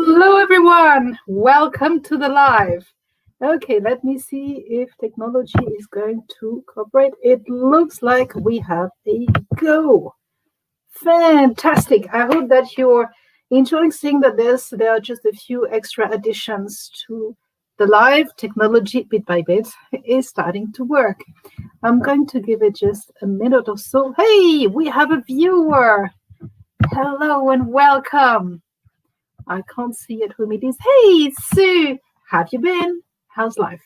Hello, everyone. Welcome to the live. Okay, let me see if technology is going to cooperate. It looks like we have a go. Fantastic. I hope that you're enjoying seeing that there are just a few extra additions to the live. Technology, bit by bit, is starting to work. I'm going to give it just a minute or so. Hey, we have a viewer. Hello and welcome. I can't see it whom it is. Hey, Sue, have you been? How's life?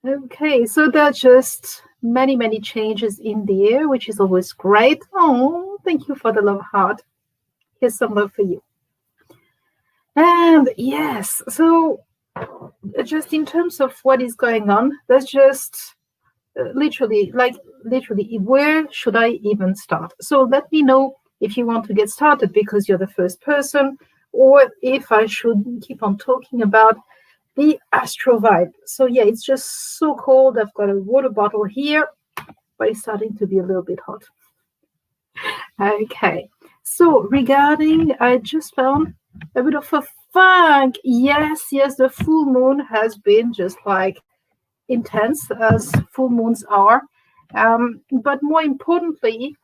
Okay, so there are just many changes in the air, which is always great. Oh, thank you for the love heart. Here's some love for you. And yes, so just in terms of what is going on, there's just literally, where should I even start? So let me know if you want to get started because you're the first person, or if I should keep on talking about the astro vibe. So yeah, it's just so cold. I've got a water bottle here, but it's starting to be a little bit hot. Okay, so regarding, I just found a bit of a funk. Yes, the full moon has been just like intense as full moons are. But more importantly,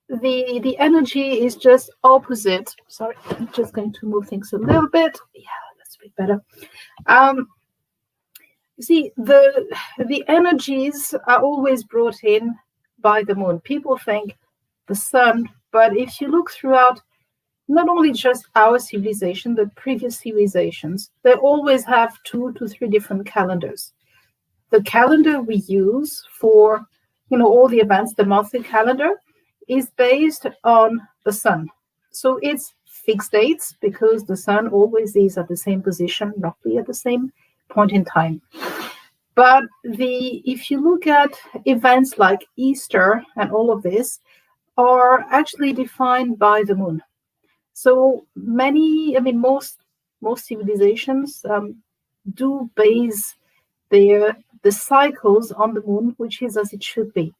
the energy is just opposite. Sorry, I'm just going to move things a little bit. Yeah, that's a bit better. You see, the energies are always brought in by the moon. People think the sun, but if you look throughout not only just our civilization, but previous civilizations, they always have 2 to 3 different calendars. The calendar we use for, all the events, the monthly calendar, is based on the sun. So it's fixed dates because the sun always is at the same position, roughly at the same point in time. But if you look at events like Easter and all of this are actually defined by the moon. So most civilizations do base the cycles on the moon, which is as it should be.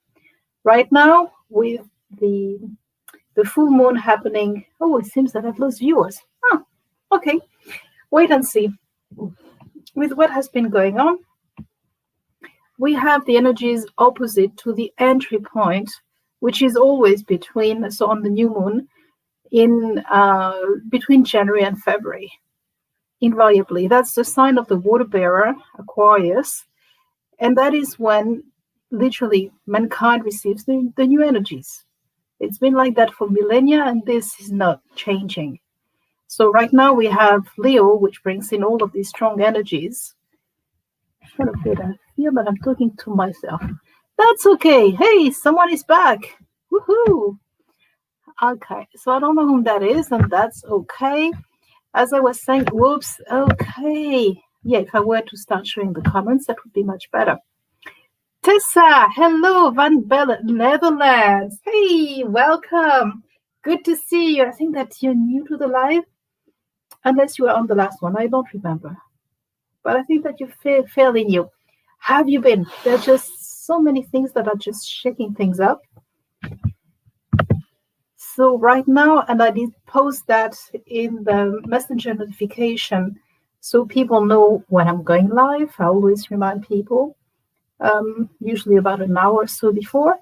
Right now, with the full moon happening, it seems that I've lost viewers. Okay, wait and see. With what has been going on, we have the energies opposite to the entry point, which is always on the new moon, between January and February. Invariably, that's the sign of the water bearer, Aquarius, and that is when literally mankind receives the new energies. It's been like that for millennia, and this is not changing. So right now we have Leo, which brings in all of these strong energies. I feel that I'm talking to myself. That's okay. Hey, someone is back. Woohoo! Okay, so I don't know whom that is, and that's okay. As I was saying, whoops, okay. Yeah, if I were to start showing the comments, that would be much better. Tessa, hello, Van Bellen, Netherlands. Hey, welcome. Good to see you. I think that you're new to the live, unless you were on the last one. I don't remember. But I think that you're fairly new. How have you been? There are just so many things that are just shaking things up. So right now, and I did post that in the messenger notification so people know when I'm going live. I always remind people, usually about an hour or so before,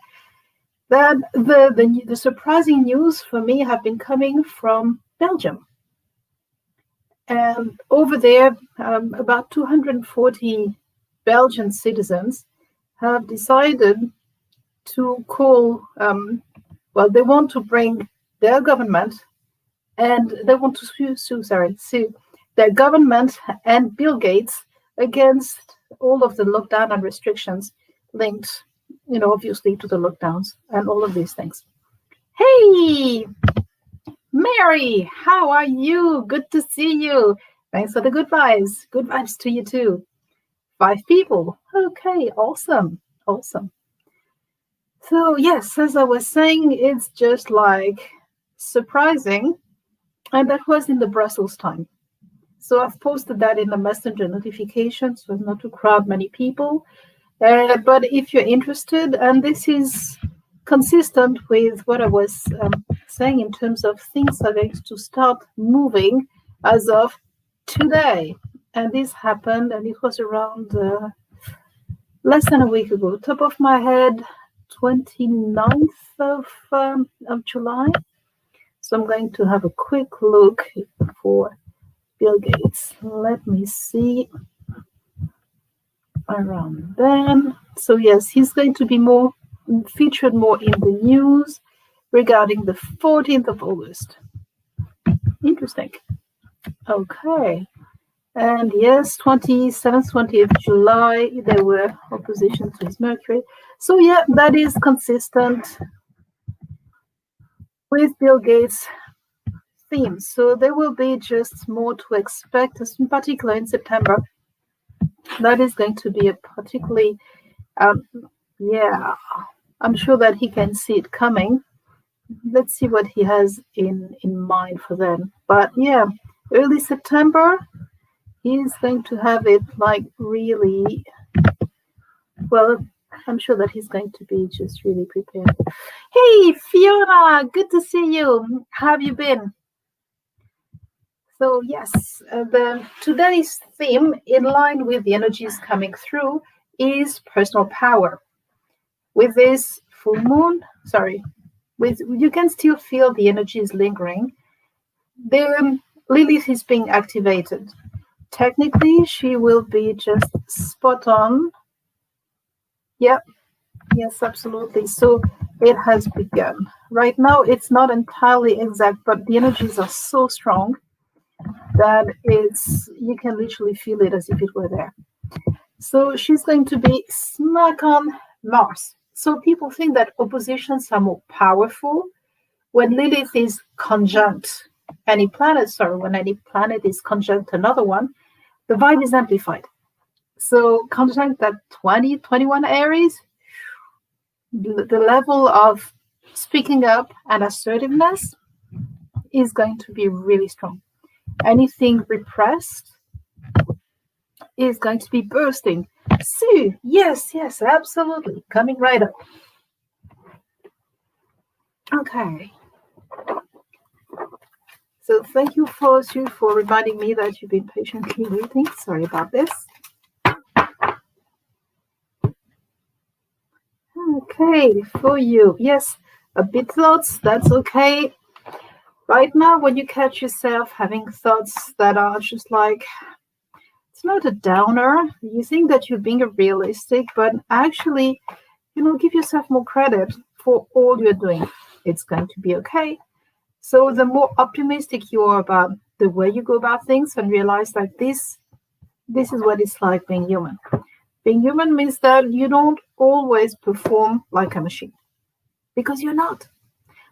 that the surprising news for me have been coming from Belgium. And over there, about 240 Belgian citizens have decided to call, they want to bring their government, and they want to sue their government and Bill Gates against all of the lockdown and restrictions linked, obviously to the lockdowns and all of these things. Hey, Mary, how are you? Good to see you. Thanks for the good vibes. Good vibes to you too. 5 people. Okay, awesome. So yes, as I was saying, it's just like surprising. And that was in the Brussels time. So I've posted that in the messenger notification so as not to crowd many people. But if you're interested, and this is consistent with what I was saying in terms of things are going to start moving as of today. And this happened, and it was around less than a week ago. Top of my head, 29th of July. So I'm going to have a quick look for Bill Gates. Let me see. Around then. So yes, he's going to be featured more in the news regarding the 14th of August. Interesting. Okay. And yes, 27th, 20th July, there were opposition to his Mercury. So yeah, that is consistent with Bill Gates' theme. So there will be just more to expect, in particular in September. That is going to be a particularly, I'm sure that he can see it coming. Let's see what he has in mind for them. But yeah, early September, he's going to have it like really, well, I'm sure that he's going to be just really prepared. Hey, Fiona, good to see you. How have you been? So yes, today's theme, in line with the energies coming through, is personal power. With this full moon, you can still feel the energies lingering. The Lilith is being activated. Technically, she will be just spot on. Yep. Yes, absolutely. So it has begun. Right now, it's not entirely exact, but the energies are so strong that you can literally feel it as if it were there. So she's going to be smack on Mars. So people think that oppositions are more powerful when Lilith is conjunct any planet. When any planet is conjunct another one, the vibe is amplified. So conjunct that 21 Aries, the level of speaking up and assertiveness is going to be really strong. Anything repressed is going to be bursting. Sue, yes, absolutely. Coming right up. Okay. So thank you, Sue, for reminding me that you've been patiently waiting. Sorry about this. Okay, for you. Yes, a bit thoughts, that's okay. Right now, when you catch yourself having thoughts that are just like, it's not a downer, you think that you're being realistic, but actually, give yourself more credit for all you're doing. It's going to be okay. So the more optimistic you are about the way you go about things and realize like this is what it's like being human. Being human means that you don't always perform like a machine because you're not.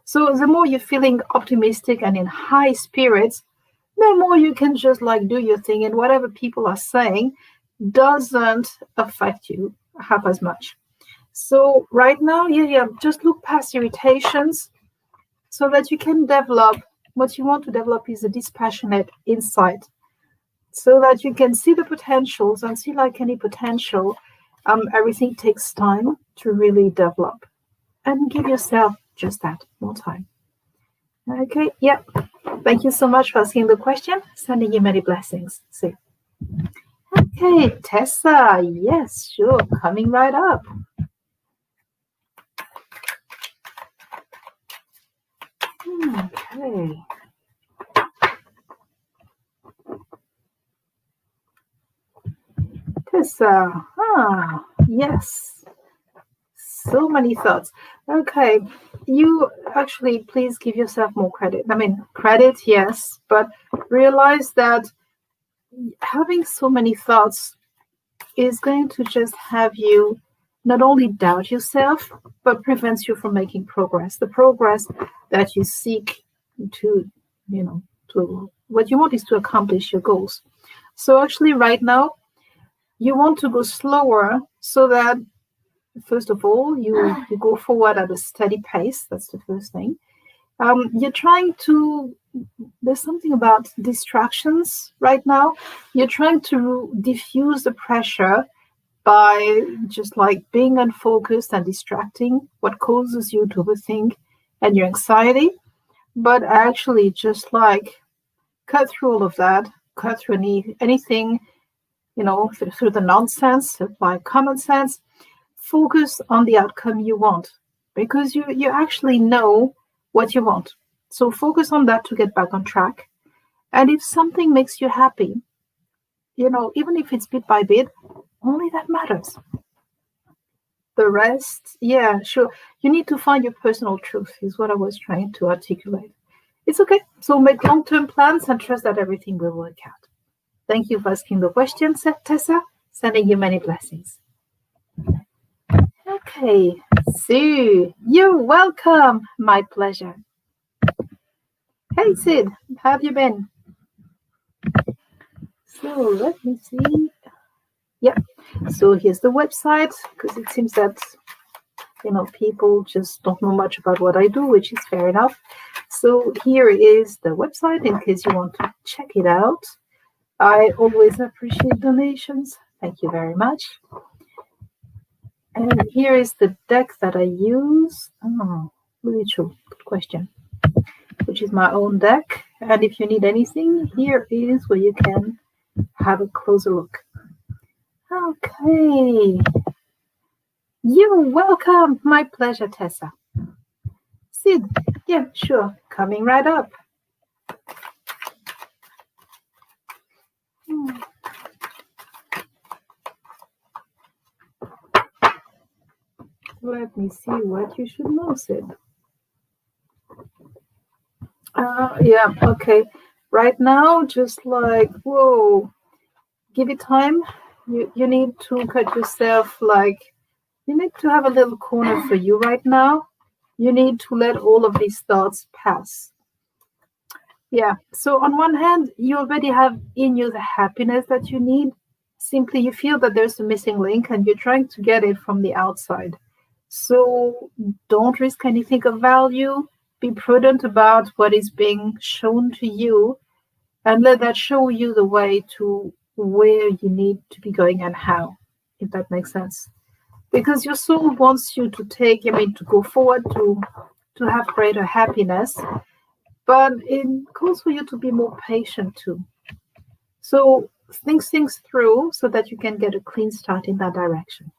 So the more you're feeling optimistic and in high spirits, the more you can just like do your thing, and whatever people are saying doesn't affect you half as much. So right now, just look past irritations so that you can develop what you want to develop is a dispassionate insight, so that you can see the potentials and see like any potential. Everything takes time to really develop, and give yourself just that more time. Okay, yeah. Thank you so much for asking the question. Sending you many blessings. See. Okay, Tessa. Yes, sure. Coming right up. Okay. Tessa. Yes. So many thoughts. Okay. You actually please give yourself more credit. I mean, credit, yes, but realize that having so many thoughts is going to just have you not only doubt yourself, but prevents you from making progress. The progress that you seek to what you want is to accomplish your goals. So actually right now, you want to go slower so that, first of all, you go forward at a steady pace. That's the first thing. You're trying to, there's something about distractions right now. You're trying to diffuse the pressure by just like being unfocused and distracting, what causes you to overthink and your anxiety. but actually just like cut through all of that, cut through anything, through the nonsense, apply common sense, focus on the outcome you want because you actually know what you want. So focus on that to get back on track. And if something makes you happy, even if it's bit by bit, only that matters. The rest, yeah, sure. You need to find your personal truth, is what I was trying to articulate. It's okay. So make long term plans and trust that everything will work out. Thank you for asking the question, Tessa. Sending you many blessings. Okay, Sue, you're welcome. My pleasure. Hey, Sid, how have you been? So let me see. Yep. So here's the website because it seems that people just don't know much about what I do, which is fair enough. So here is the website in case you want to check it out. I always appreciate donations. Thank you very much. And here is the deck that I use. Oh, really true. Good question. Which is my own deck. And if you need anything, here is where you can have a closer look. Okay. You're welcome. My pleasure, Tessa. Sid, yeah, sure. Coming right up. Let me see what you should know, Sid. Yeah, okay. Right now, just like, whoa, give it time. You need to cut yourself, you need to have a little corner for you right now. You need to let all of these thoughts pass. Yeah, so on one hand, you already have in you the happiness that you need. Simply, you feel that there's a missing link and you're trying to get it from the outside. So don't risk anything of value. Be prudent about what is being shown to you and let that show you the way to where you need to be going and how, if that makes sense. Because your soul wants you to go forward, to have greater happiness, but it calls for you to be more patient too. So think things through so that you can get a clean start in that direction.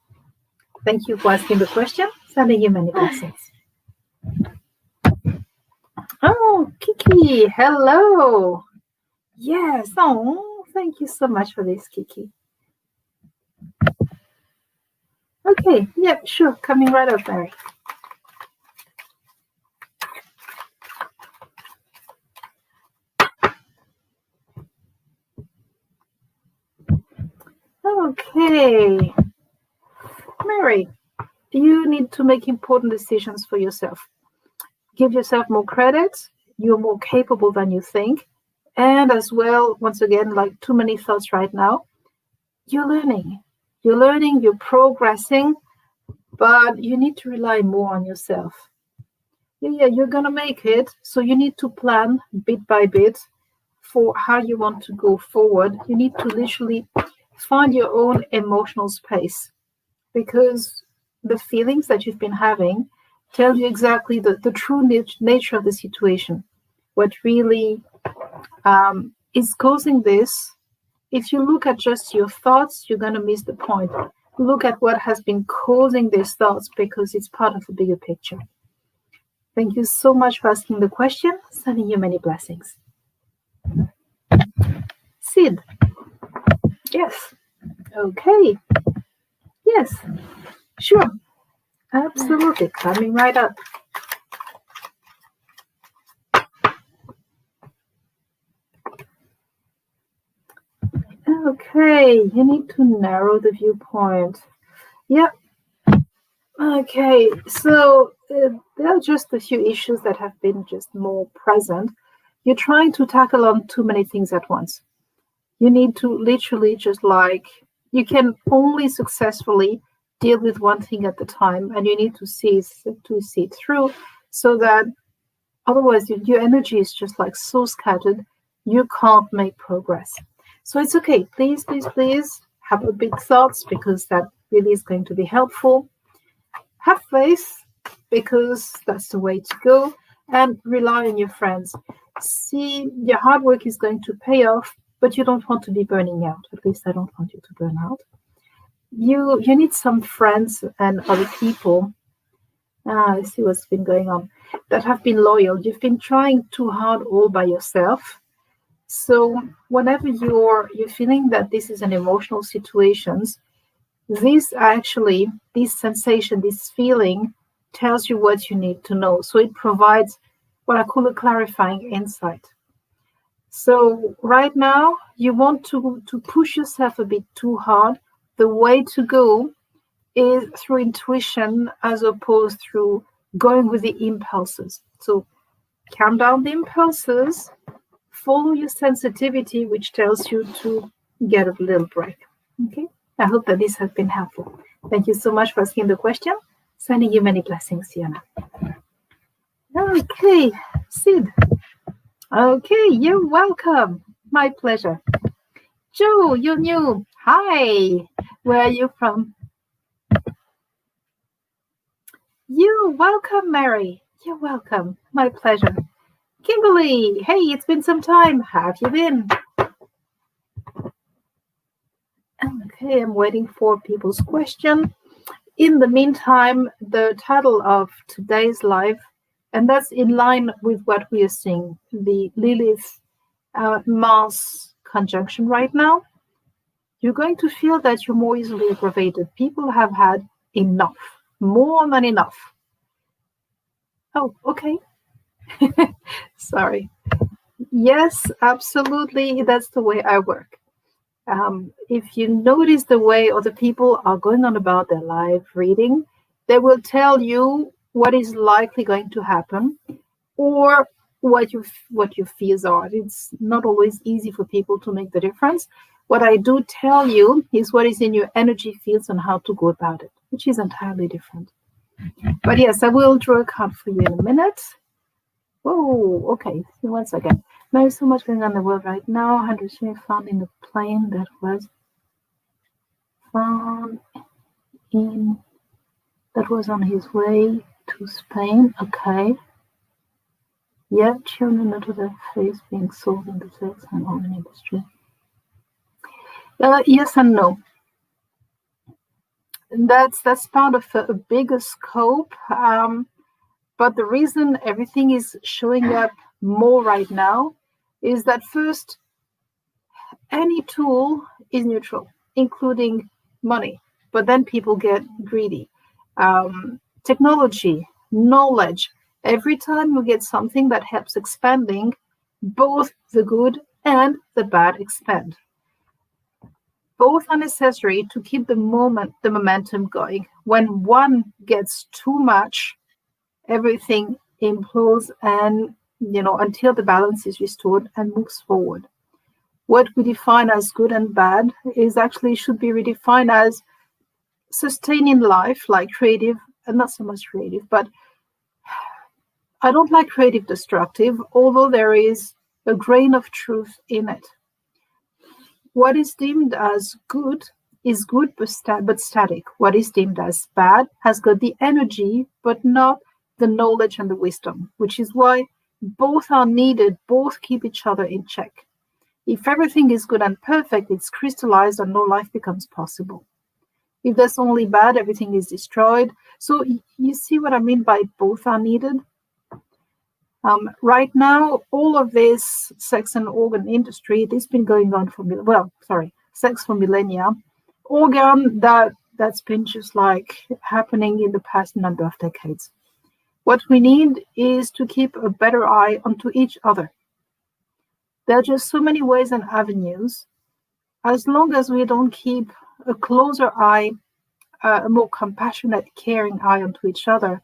Thank you for asking the question. Sending you many blessings. Oh, Kiki, hello. Yes. Oh, thank you so much for this, Kiki. Okay. Yep, sure. Coming right up, Barry. Okay. Mary, you need to make important decisions for yourself. Give yourself more credit. You're more capable than you think. And as well, once again, like too many thoughts right now, you're learning. You're progressing, but you need to rely more on yourself. Yeah, you're going to make it. So you need to plan bit by bit for how you want to go forward. You need to literally find your own emotional space because the feelings that you've been having tell you exactly the true nature of the situation. What really is causing this. If you look at just your thoughts, you're going to miss the point. Look at what has been causing these thoughts because it's part of a bigger picture. Thank you so much for asking the question. Sending you many blessings. Sid. Yes. Okay. Yes. Sure. Absolutely. Coming right up. Okay. You need to narrow the viewpoint. Yep. Okay. So there are just a few issues that have been just more present. You're trying to tackle on too many things at once. You need to literally you can only successfully deal with one thing at a time, and you need to see it through so that otherwise your energy is just so scattered, you can't make progress. So it's okay. Please have a big thoughts because that really is going to be helpful. Have faith because that's the way to go. and rely on your friends. See, your hard work is going to pay off, but you don't want to be burning out. At least I don't want you to burn out. You need some friends and other people. I see what's been going on, that have been loyal. You've been trying too hard all by yourself. So whenever you're feeling that this is an emotional situation, this sensation, this feeling tells you what you need to know. So it provides what I call a clarifying insight. So right now, you want to push yourself a bit too hard. The way to go is through intuition as opposed through going with the impulses. So calm down the impulses, follow your sensitivity, which tells you to get a little break. Okay? I hope that this has been helpful. Thank you so much for asking the question. Sending you many blessings, Fiona. Okay, Sid. Okay, you're welcome. My pleasure. Joe, you're new. Hi. Where are you from? You're welcome, Mary. You're welcome. My pleasure. Kimberly, hey, it's been some time. How have you been? Okay, I'm waiting for people's question. In the meantime, the title of today's live, and that's in line with what we are seeing, the Lilith Mars conjunction right now. You're going to feel that you're more easily aggravated. People have had enough, more than enough. Oh, okay. Sorry. Yes, absolutely. That's the way I work. If you notice the way other people are going on about their live reading, they will tell you what is likely going to happen or what your fears are. It's not always easy for people to make the difference. What I do tell you is what is in your energy fields and how to go about it, which is entirely different. But yes, I will draw a card for you in a minute. Oh, okay. 1 second. There's so much going on in the world right now. 100 found in the plane that was found on his way to Spain. Okay. Yeah, children to their face being sold in the sex and organ industry. Yes and no. That's part of a bigger scope. But the reason everything is showing up more right now is that first, any tool is neutral, including money. But then people get greedy. Technology, knowledge. Every time we get something that helps expanding, both the good and the bad expand. Both are necessary to keep the momentum going. When one gets too much, everything implodes and, until the balance is restored and moves forward. What we define as good and bad should be redefined as sustaining life, like creative, and not so much creative, but I don't like creative destructive, although there is a grain of truth in it. What is deemed as good is good but static. What is deemed as bad has got the energy but not the knowledge and the wisdom, which is why both are needed, both keep each other in check. If everything is good and perfect, it's crystallized and no life becomes possible. If there's only bad, everything is destroyed. So you see what I mean by both are needed? Right now, all of this sex and organ industry, it's been going on sex for millennia. Organ, that's been just like happening in the past number of decades. What we need is to keep a better eye onto each other. There are just so many ways and avenues. As long as we don't keep a closer eye, a more compassionate, caring eye onto each other,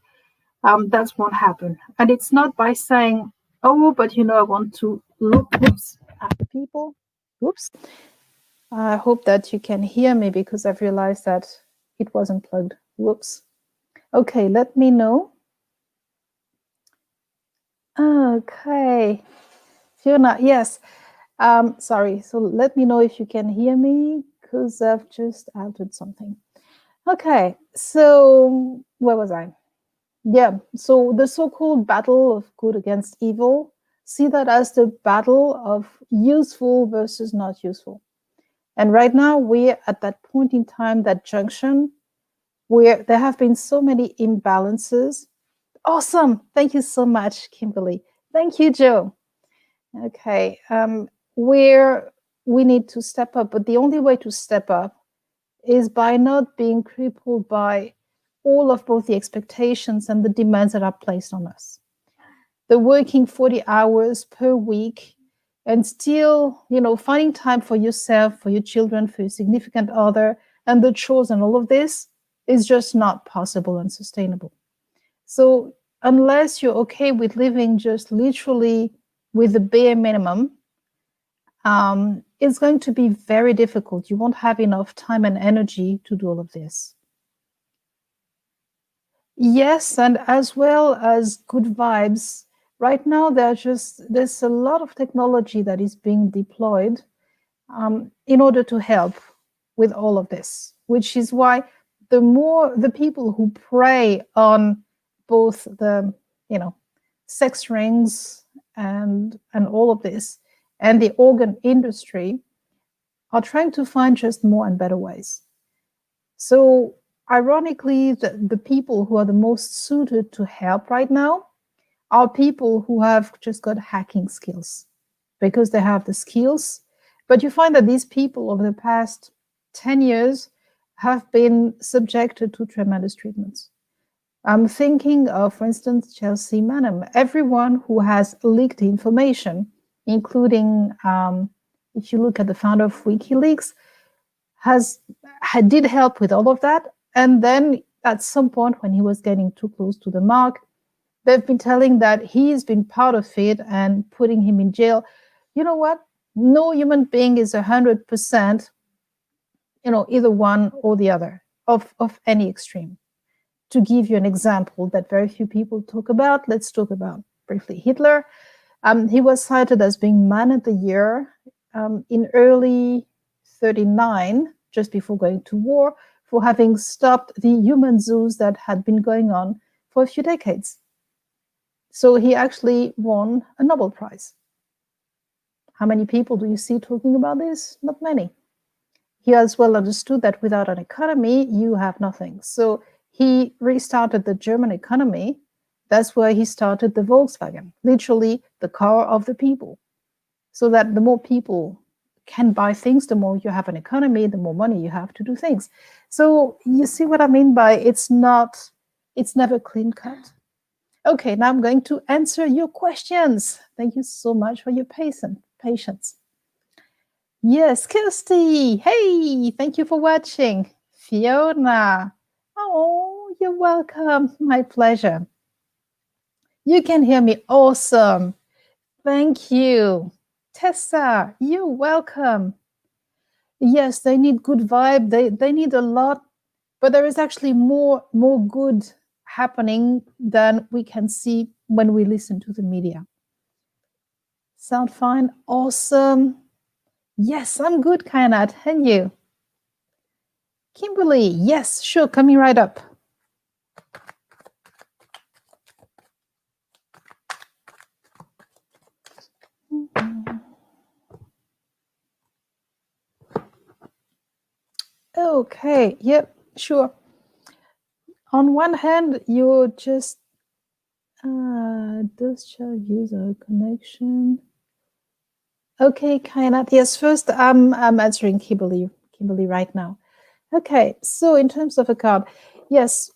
that won't happen. And it's not by saying, oh, but I want to look at people. Whoops. I hope that you can hear me because I've realized that it wasn't plugged. Whoops. Okay, let me know. Okay. Fiona, yes. Sorry. So let me know if you can hear me because I've just altered something. Okay. So where was I? Yeah. So the so-called battle of good against evil, see that as the battle of useful versus not useful. And right now we're at that point in time, that junction where there have been so many imbalances. Awesome. Thank you so much, Kimberly. Thank you, Joe. Okay. Where we need to step up, but the only way to step up is by not being crippled by all of both the expectations and the demands that are placed on us. The working 40 hours per week and still, finding time for yourself, for your children, for your significant other, and the chores and all of this is just not possible and sustainable. So, unless you're okay with living just literally with the bare minimum, it's going to be very difficult. You won't have enough time and energy to do all of this. Yes, and as well as good vibes. Right now, there's a lot of technology that is being deployed in order to help with all of this, which is why the more the people who prey on both the sex rings and all of this and the organ industry are trying to find just more and better ways. So ironically, the people who are the most suited to help right now are people who have just got hacking skills because they have the skills. But you find that these people over the past 10 years have been subjected to tremendous treatments. I'm thinking of, for instance, Chelsea Manham. Everyone who has leaked information, including, if you look at the founder of WikiLeaks, did help with all of that. And then at some point, when he was getting too close to the mark, they've been telling that he's been part of it and putting him in jail. You know what? No human being is 100%, either one or the other of any extreme. To give you an example that very few people talk about, let's talk about briefly Hitler. He was cited as being Man of the Year in early 39, just before going to war, for having stopped the human zoos that had been going on for a few decades. So he actually won a Nobel Prize. How many people do you see talking about this? Not many. He as well understood that without an economy, you have nothing. So he restarted the German economy. That's where he started the Volkswagen, literally the car of the people. So that the more people can buy things, the more you have an economy, the more money you have to do things. So you see what I mean by it's never clean cut. Okay, now I'm going to answer your questions. Thank you so much for your patience. Yes, Kirsty. Hey, thank you for watching. Fiona. Oh, you're welcome. My pleasure. You can hear me. Awesome. Thank you. Tessa, you're welcome. Yes, they need good vibe. They need a lot, but there is actually more good happening than we can see when we listen to the media. Sound fine? Awesome. Yes, I'm good, Kainat. And you? Kimberly, yes, sure, coming right up. Okay, yep, sure. On one hand, you're just does child use our connection? Okay, Kainat. Yes, first I'm answering Kimberly right now. Okay, so in terms of a card, yes,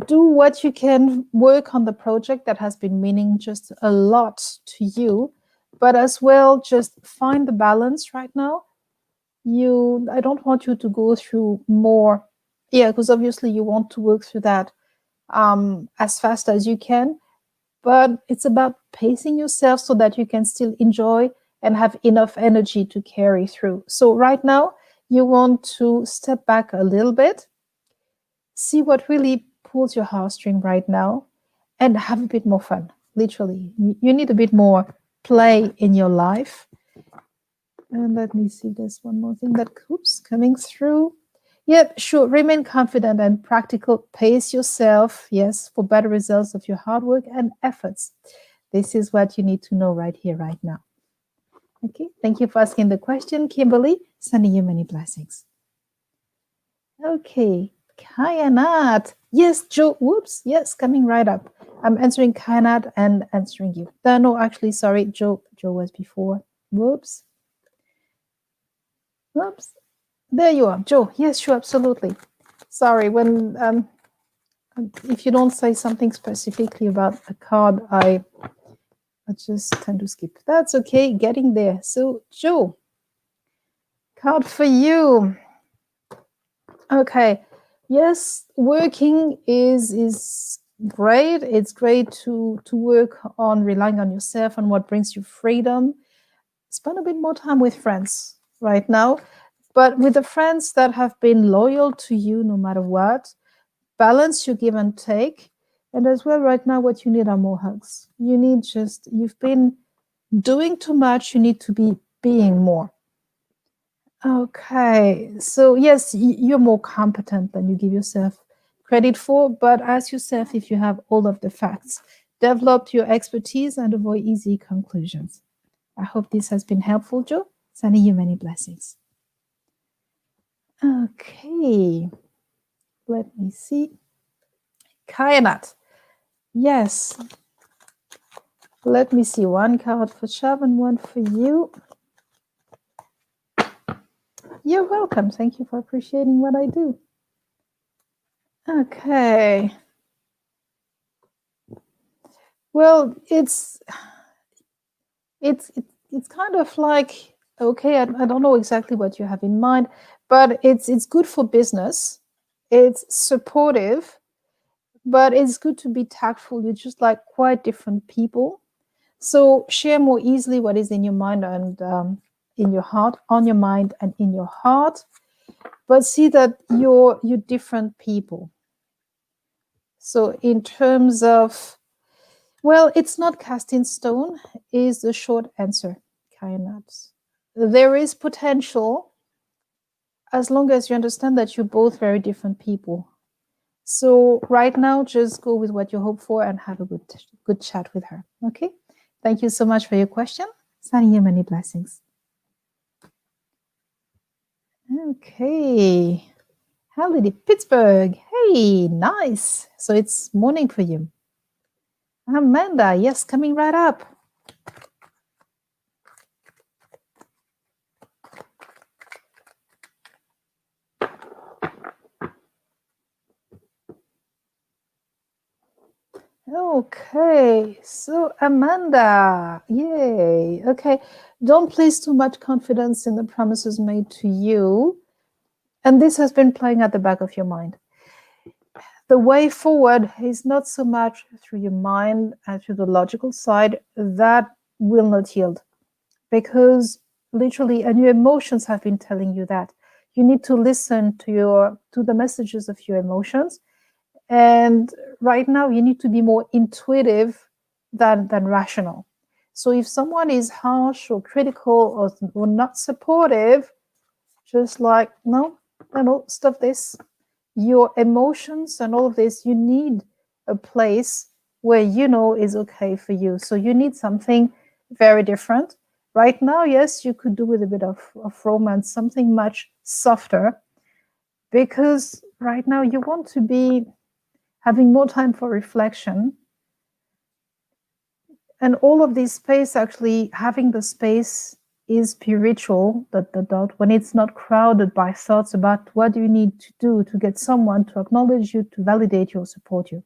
do what you can, work on the project that has been meaning just a lot to you, but as well, just find the balance right now. I don't want you to go through more, because obviously you want to work through that as fast as you can, but it's about pacing yourself so that you can still enjoy and have enough energy to carry through. So right now, you want to step back a little bit, see what really pulls your heartstring right now, and have a bit more fun. Literally, you need a bit more play in your life. And let me see, there's one more thing that keeps coming through. Yep, sure. Remain confident and practical. Pace yourself, yes, for better results of your hard work and efforts. This is what you need to know right here, right now. Okay, thank you for asking the question, Kimberly. Sending you many blessings. Okay, Kayanat. Yes, Joe. Whoops. Yes, coming right up. I'm answering Kayanat and answering you. No, actually, sorry, Joe. Joe was before. Whoops. Whoops. There you are, Joe. Yes, sure, absolutely. Sorry, when if you don't say something specifically about a card, I just tend to skip. That's okay. Getting there. So, Joe, card for you. Okay. Yes, working is great. It's great to work on relying on yourself and what brings you freedom. Spend a bit more time with friends right now, but with the friends that have been loyal to you no matter what. Balance your give and take. And as well, right now, what you need are more hugs. You need you've been doing too much. You need to be being more. Okay, so yes, you're more competent than you give yourself credit for, but ask yourself if you have all of the facts. Develop your expertise and avoid easy conclusions. I hope this has been helpful, Joe. Sending you many blessings. Okay, let me see. Kayanat. Yes. Let me see. One card for Shab and one for you. You're welcome. Thank you for appreciating what I do. Okay. Well, it's kind of like, okay, I don't know exactly what you have in mind, but it's good for business. It's supportive, but it's good to be tactful. You're just like quite different people. So share more easily what is in your mind and in your heart, on your mind and in your heart. But see that you're different people. So in terms of, well, it's not cast in stone is the short answer, Kainat. There is potential as long as you understand that you're both very different people. So right now, just go with what you hope for and have a good chat with her. Okay. Thank you so much for your question. Sending you many blessings. Okay. Howdy, Pittsburgh. Hey, nice. So it's morning for you. Amanda, yes, coming right up. Okay, so Amanda, yay. Okay, don't place too much confidence in the promises made to you. And this has been playing at the back of your mind. The way forward is not so much through your mind and through the logical side. That will not yield, because literally, and your emotions have been telling you that. You need to listen to the messages of your emotions. And right now, you need to be more intuitive than rational. So if someone is harsh or critical or not supportive, just like, no, stop this. Your emotions and all of this, you need a place where you know is okay for you. So you need something very different. Right now, yes, you could do with a bit of romance, something much softer, because right now you want to be having more time for reflection. And all of this space, actually having the space is spiritual, when it's not crowded by thoughts about what do you need to do to get someone to acknowledge you, to validate you or support you.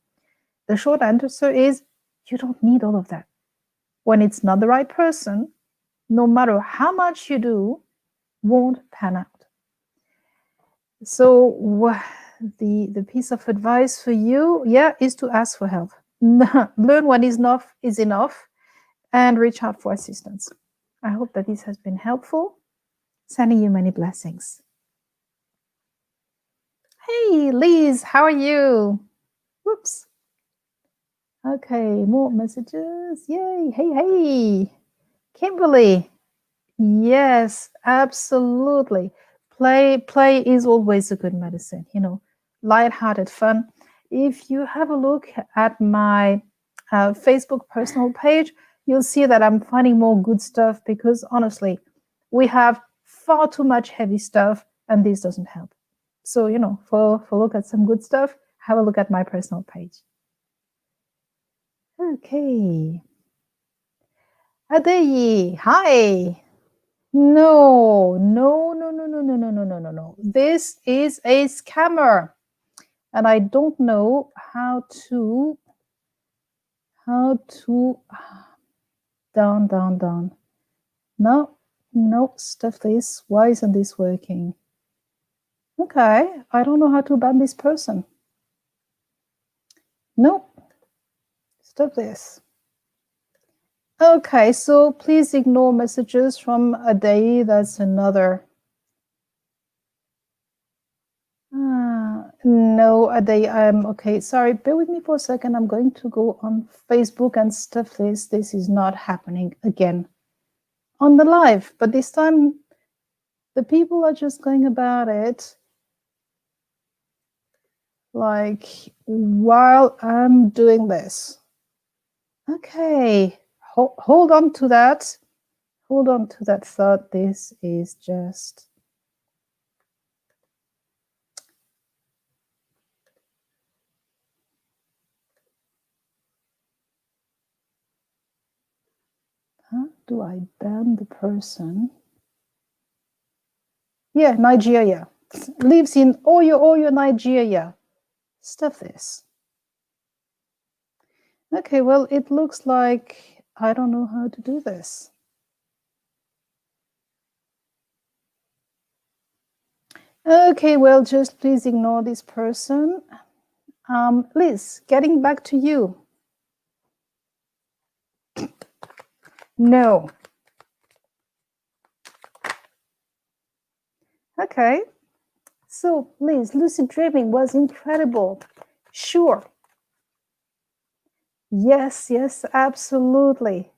The short answer is you don't need all of that. When it's not the right person, no matter how much you do, won't pan out. So the piece of advice for you, is to ask for help. Learn what is enough and reach out for assistance. I hope that this has been helpful. Sending you many blessings. Hey, Liz, how are you? Whoops. Okay, more messages. Yay. Hey. Kimberly. Yes, absolutely. Play is always a good medicine, light-hearted fun. If you have a look at my Facebook personal page, you'll see that I'm finding more good stuff because honestly, we have far too much heavy stuff and this doesn't help. So, for look at some good stuff, have a look at my personal page. Okay. Adeyi, hi. No, no, no, no, no, no, no, no, no, no, no. This is a scammer. And I don't know how to down. No, stuff this. Why isn't this working? Okay, I don't know how to ban this person. No, stop this. Okay, so please ignore messages from a day. That's another. No, a day. Okay. Sorry, bear with me for a second. I'm going to go on Facebook and stuff this. This is not happening again on the live, but this time the people are just going about it like while I'm doing this. Okay, hold on to that. Hold on to that thought. This is just. How do I ban the person? Yeah, Nigeria. Lives in Oyo, Nigeria. Stuff this. Okay, well, it looks like I don't know how to do this. Okay, well, just please ignore this person. Liz, getting back to you. No. Okay. So, Liz, lucid dreaming was incredible. Sure. Yes, absolutely.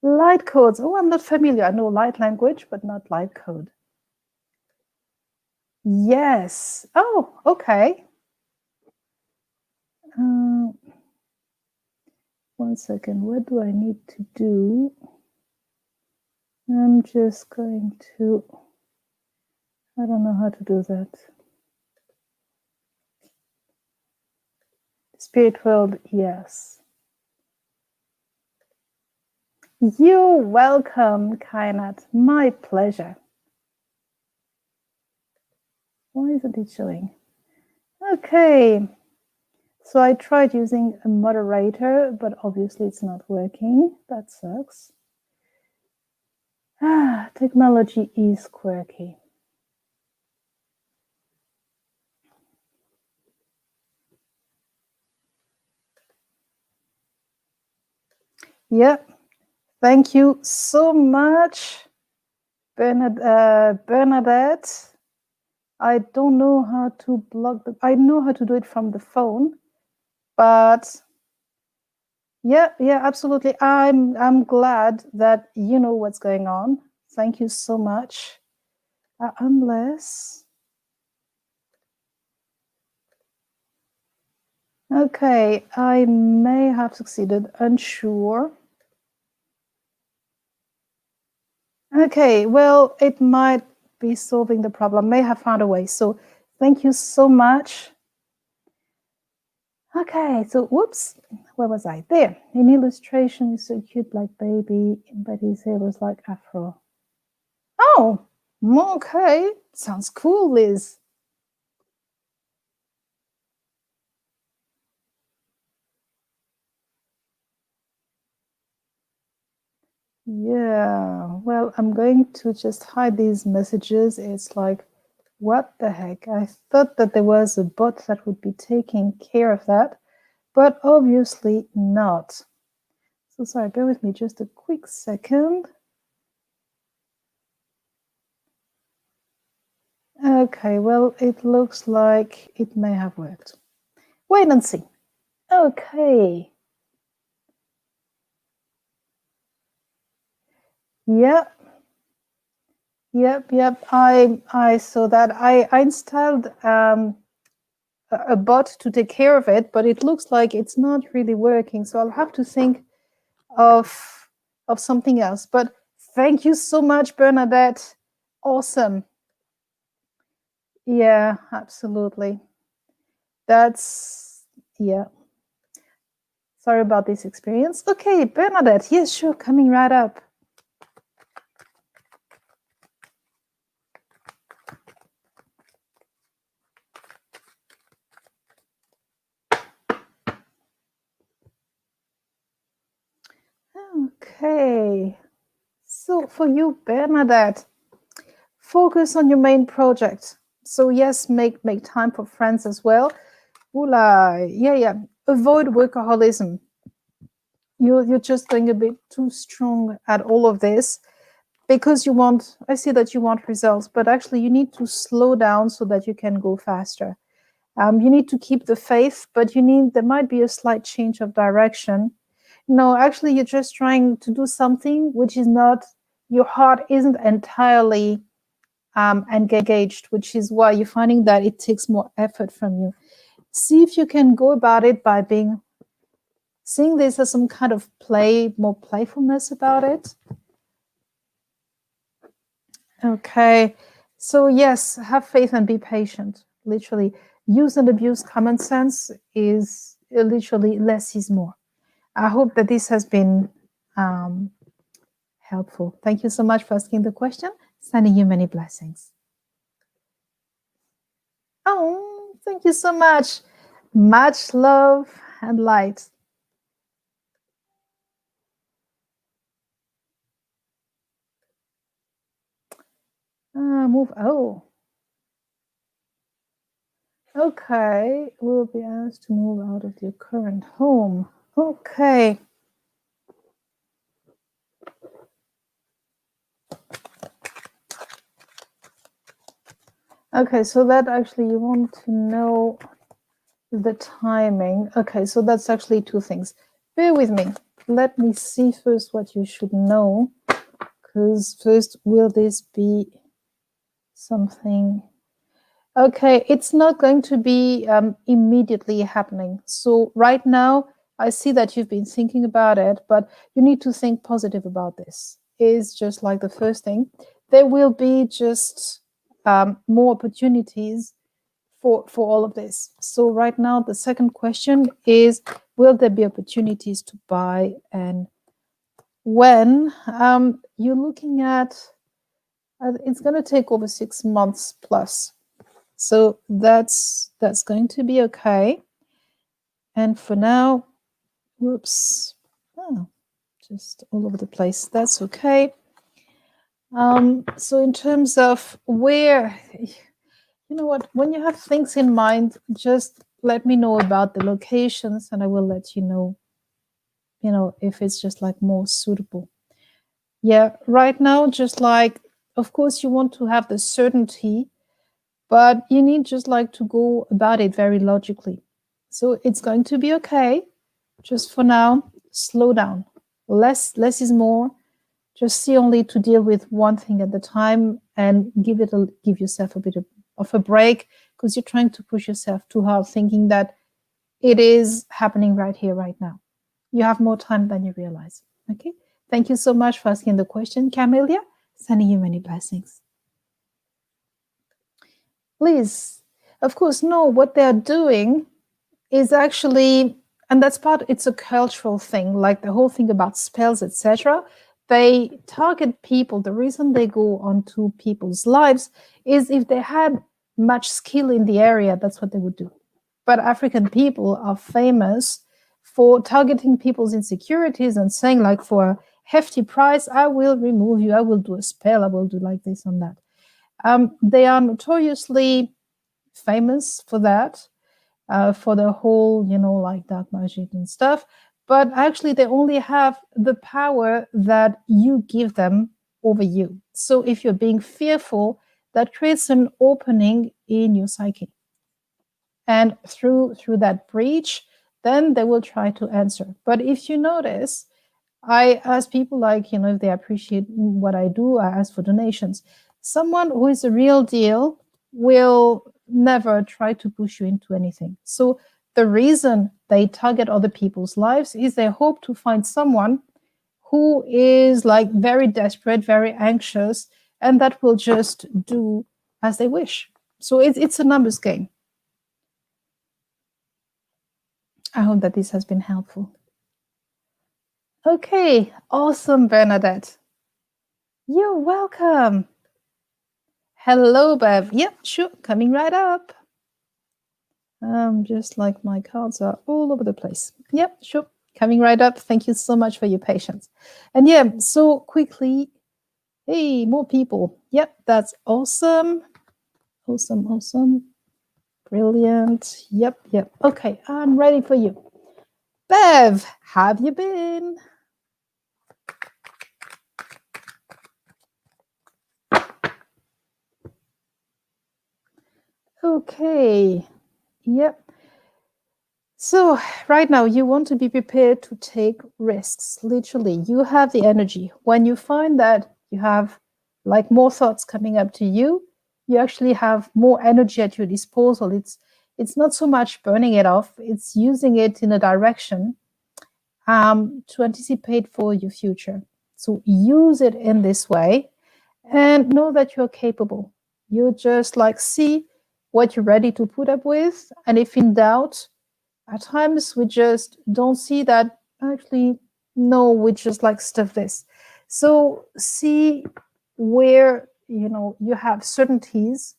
Light codes. Oh, I'm not familiar. I know light language, but not light code. Yes. Oh, okay. One second. What do I need to do? I'm just going to. I don't know how to do that. Spirit world, yes. You're welcome, Kainat. My pleasure. Why isn't it showing? Okay. So I tried using a moderator, but obviously it's not working. That sucks. Technology is quirky. Yep. Thank you so much, Bernadette. I don't know how to block the. I know how to do it from the phone, but yeah, absolutely. I'm glad that you know what's going on. Thank you so much. Unless. Okay, I may have succeeded. Unsure. Okay, well, it might be solving the problem. May have found a way. So thank you so much. Okay, so whoops, where was I? There. In illustration, he's so cute like baby, but his hair was like afro. Oh, okay. Sounds cool, Liz. Yeah, well, I'm going to just hide these messages. It's like, what the heck? I thought that there was a bot that would be taking care of that, but obviously not. So sorry, bear with me just a quick second. Okay, well, it looks like it may have worked. Wait and see. Okay. Yeah. Yep. I saw that. I installed a bot to take care of it, but it looks like it's not really working. So I'll have to think of something else. But thank you so much, Bernadette. Awesome. Yeah, absolutely. That's yeah. Sorry about this experience. Okay, Bernadette. Yes, sure. Coming right up. Okay. So for you, Bernadette, focus on your main project. So yes, make time for friends as well. Oola, yeah. Avoid workaholism. You're just going a bit too strong at all of this because you want. I see that you want results, but actually you need to slow down so that you can go faster. You need to keep the faith, but there might be a slight change of direction. No, actually, you're just trying to do something which is not, your heart isn't entirely engaged, which is why you're finding that it takes more effort from you. See if you can go about it by seeing this as some kind of play, more playfulness about it. Okay. So, yes, have faith and be patient. Literally, use and abuse common sense is literally less is more. I hope that this has been helpful. Thank you so much for asking the question. Sending you many blessings. Oh, thank you so much. Much love and light. Move. Oh, okay. We'll be asked to move out of your current home. Okay. Okay, so that actually you want to know the timing. Okay, so that's actually two things. Bear with me. Let me see first what you should know. Because first, will this be something? Okay, it's not going to be immediately happening. So right now, I see that you've been thinking about it, but you need to think positive about this. Is just like the first thing. There will be just more opportunities for all of this. So right now, the second question is, will there be opportunities to buy, and when? You're looking at, it's going to take over 6 months plus. So that's going to be okay. And for now, whoops, oh, just all over the place. That's okay. So in terms of where, you know what, when you have things in mind, just let me know about the locations and I will let you know if it's just like more suitable. Yeah, right now, just like, of course, you want to have the certainty, but you need just like to go about it very logically. So it's going to be okay. Just for now, slow down. Less is more. Just see only to deal with one thing at the time and give yourself a bit of a break, because you're trying to push yourself too hard, thinking that it is happening right here, right now. You have more time than you realize. Okay. Thank you so much for asking the question, Camelia. Sending you many blessings. Please, of course, know what they're doing is actually, and that's it's a cultural thing, like the whole thing about spells, etc. They target people. The reason they go onto people's lives is if they had much skill in the area, that's what they would do. But African people are famous for targeting people's insecurities and saying, like, for a hefty price, I will remove you, I will do a spell, I will do like this and that. They are notoriously famous for that, for the whole, like dark magic and stuff. But actually, they only have the power that you give them over you. So if you're being fearful, that creates an opening in your psyche. And through that breach, then they will try to answer. But if you notice, I ask people, like, if they appreciate what I do, I ask for donations. Someone who is a real deal will never try to push you into anything. So the reason they target other people's lives is they hope to find someone who is like very desperate, very anxious, and that will just do as they wish. So it's a numbers game. I hope that this has been helpful. Okay, awesome, Bernadette. You're welcome. Hello, Bev. Yep, sure, coming right up. Just like my cards are all over the place. Yep, sure, coming right up. Thank you so much for your patience. And yeah, so quickly, hey, more people. Yep, that's awesome. Awesome, awesome. Brilliant. Yep, yep. Okay, I'm ready for you. Bev, have you been? Okay. Yep. So right now you want to be prepared to take risks. Literally, you have the energy. When you find that you have like more thoughts coming up to you, you actually have more energy at your disposal. It's not so much burning it off, it's using it in a direction to anticipate for your future. So use it in this way and know that you're capable. You just like see what you're ready to put up with. And if in doubt, at times we just don't see that actually, no, we just like stuff this. So see where you have certainties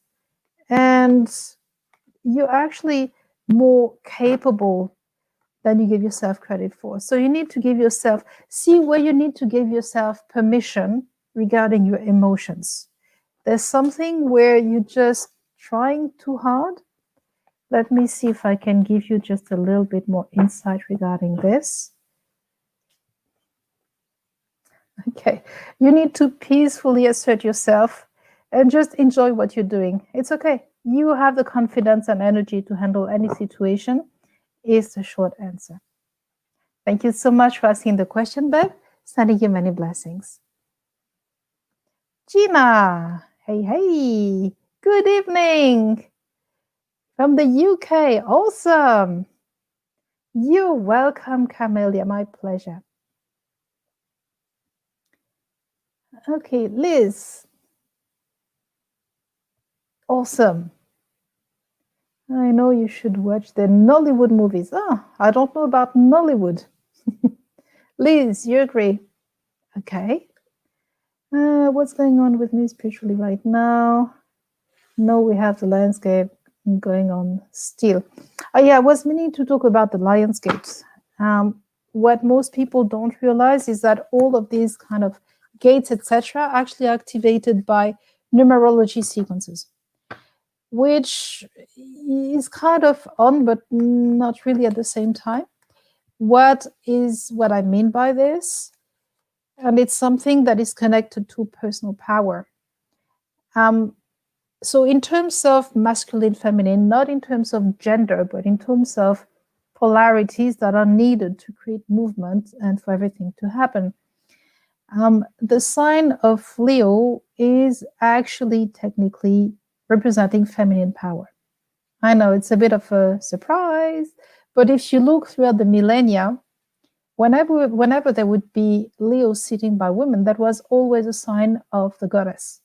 and you're actually more capable than you give yourself credit for. So you need to give yourself, see where you need to give yourself permission regarding your emotions. There's something where you're just trying too hard. Let me see if I can give you just a little bit more insight regarding this. Okay, you need to peacefully assert yourself and just enjoy what you're doing. It's okay. You have the confidence and energy to handle any situation, is the short answer. Thank you so much for asking the question, Bev. Sending you many blessings. Gina, hey, hey, good evening from the UK. Awesome. You're welcome, Camelia. My pleasure. Okay, Liz. Awesome. I know you should watch the Nollywood movies. Oh, I don't know about Nollywood. Liz, you agree? Okay. What's going on with me spiritually right now? No, we have the landscape going on still. Yeah, I was meaning to talk about the Lionsgates. What most people don't realize is that all of these kind of gates, etc., are actually activated by numerology sequences, which is kind of on, but not really at the same time. What I mean by this? And it's something that is connected to personal power. So in terms of masculine, feminine, not in terms of gender, but in terms of polarities that are needed to create movement and for everything to happen. The sign of Leo is actually technically representing feminine power. I know it's a bit of a surprise, but if you look throughout the millennia, whenever there would be Leo sitting by women, that was always a sign of the goddess.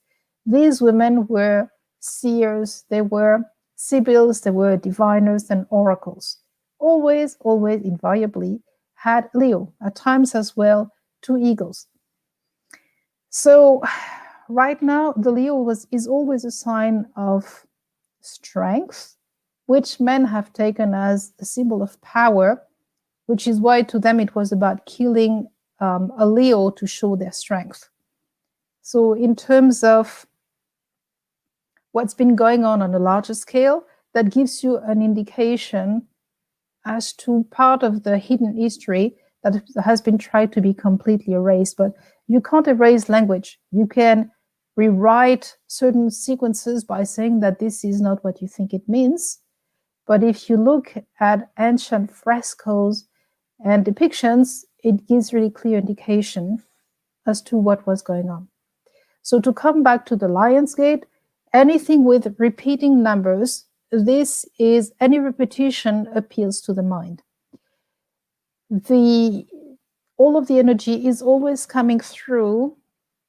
These women were seers, they were sibyls, they were diviners and oracles. Always, always, invariably had Leo, at times as well, 2 eagles. So right now, the Leo is always a sign of strength, which men have taken as a symbol of power, which is why to them it was about killing a Leo to show their strength. So in terms of what's been going on a larger scale, that gives you an indication as to part of the hidden history that has been tried to be completely erased. But you can't erase language. You can rewrite certain sequences by saying that this is not what you think it means. But if you look at ancient frescoes and depictions, it gives really clear indication as to what was going on. So to come back to the Lion's Gate, anything with repeating numbers, this is any repetition appeals to the mind. All of the energy is always coming through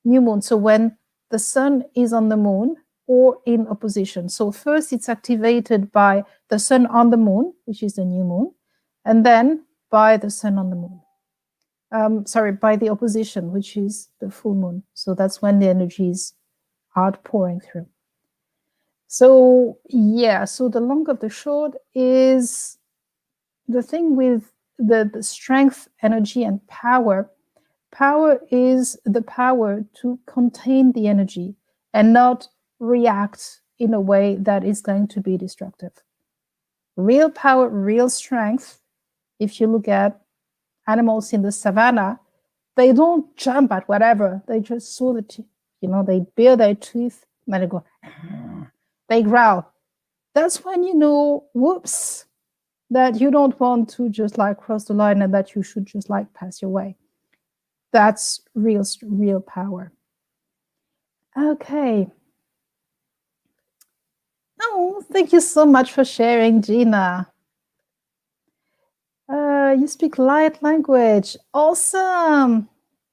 new moon. So when the sun is on the moon or in opposition. So first it's activated by the sun on the moon, which is the new moon, and then by the sun on the moon. By the opposition, which is the full moon. So that's when the energy is outpouring through. So yeah, so the long of the short is the thing with the strength, energy, and power. Power is the power to contain the energy and not react in a way that is going to be destructive. Real power, real strength, if you look at animals in the savannah, they don't jump at whatever. They just saw the teeth, they bare their teeth, and then they go, they growl. That's when you know, whoops, that you don't want to just cross the line and that you should just pass your way. That's real power. Okay. Oh, thank you so much for sharing, Gina. You speak light language. Awesome.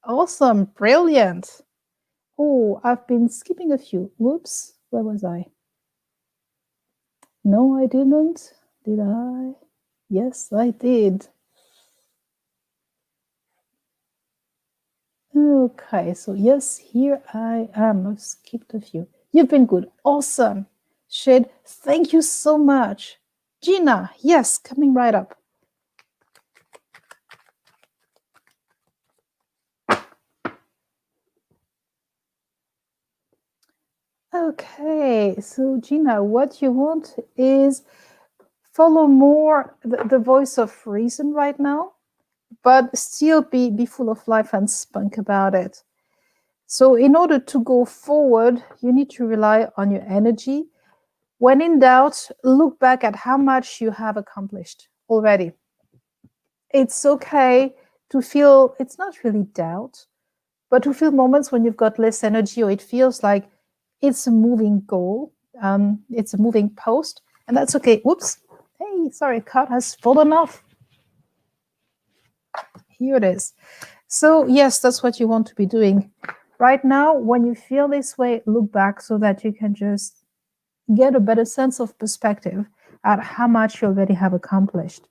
Awesome. Brilliant. Oh, I've been skipping a few. Whoops. Where was I? No, I didn't. Did I? Yes, I did. Okay, so yes, here I am. I've skipped a few. You've been good. Awesome. Shade, thank you so much. Gina, yes, coming right up. Okay, so Gina, what you want is follow more the voice of reason right now, but still be full of life and spunk about it. So in order to go forward, you need to rely on your energy. When in doubt, look back at how much you have accomplished already. It's okay to feel, it's not really doubt, but to feel moments when you've got less energy or it feels like it's a moving goal, it's a moving post, and that's okay. Whoops. Hey, sorry, card has fallen off. Here it is. So yes, that's what you want to be doing. Right now, when you feel this way, look back so that you can just get a better sense of perspective at how much you already have accomplished.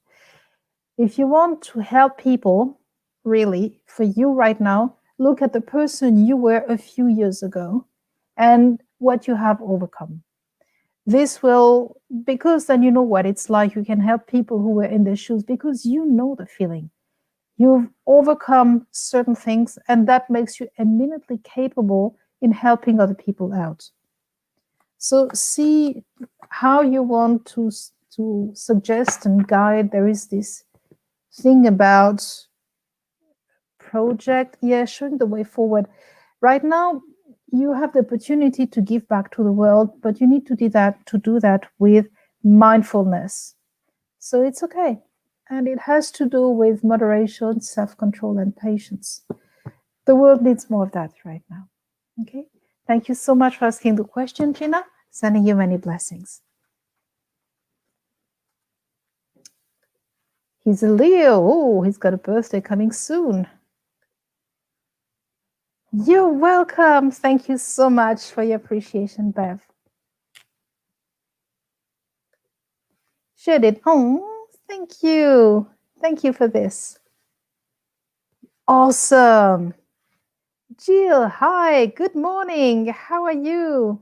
If you want to help people, really, for you right now, look at the person you were a few years ago and what you have overcome. This will, because then you know what it's like, you can help people who were in their shoes because you know the feeling. You've overcome certain things, and that makes you eminently capable in helping other people out. So see how you want to suggest and guide. There is this thing about project, showing the way forward. Right now, you have the opportunity to give back to the world, but you need to do that with mindfulness. So it's okay. And it has to do with moderation, self-control, and patience. The world needs more of that right now. Okay. Thank you so much for asking the question, Gina. Sending you many blessings. He's a Leo. Oh, he's got a birthday coming soon. You're welcome. Thank you so much for your appreciation, Bev. Shared it. Oh, thank you. Thank you for this. Awesome. Jill, hi. Good morning. How are you?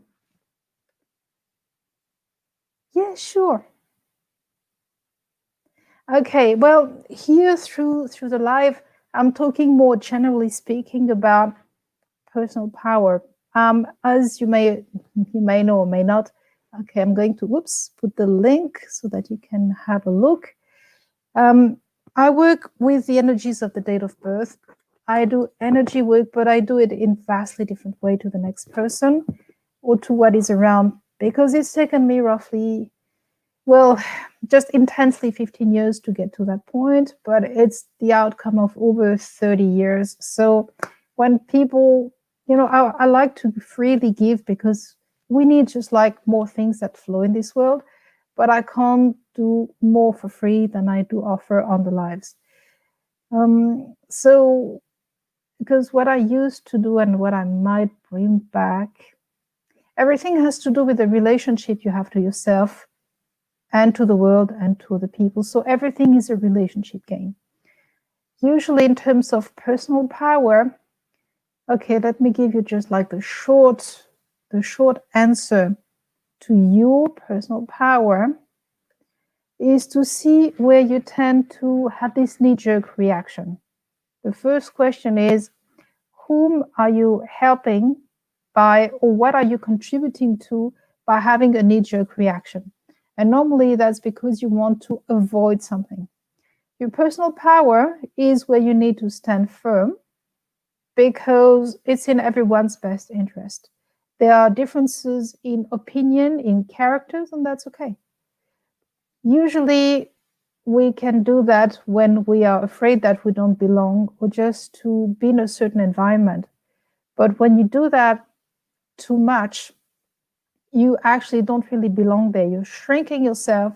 Yeah, sure. Okay, well, here through the live, I'm talking more generally speaking about personal power. As you may know or may not. Okay, I'm going to put the link so that you can have a look. I work with the energies of the date of birth. I do energy work, but I do it in vastly different way to the next person or to what is around, because it's taken me roughly, just intensely 15 years to get to that point, but it's the outcome of over 30 years. So when people I like to freely give because we need just like more things that flow in this world, but I can't do more for free than I do offer on the lives. So, because what I used to do and what I might bring back, everything has to do with the relationship you have to yourself and to the world and to the people. So everything is a relationship game. Usually, in terms of personal power, okay, let me give you just like the short answer to your personal power is to see where you tend to have this knee-jerk reaction. The first question is, whom are you helping by, or what are you contributing to by having a knee-jerk reaction? And normally that's because you want to avoid something. Your personal power is where you need to stand firm because it's in everyone's best interest. There are differences in opinion, in characters, and that's okay. Usually, we can do that when we are afraid that we don't belong or just to be in a certain environment. But when you do that too much, you actually don't really belong there. You're shrinking yourself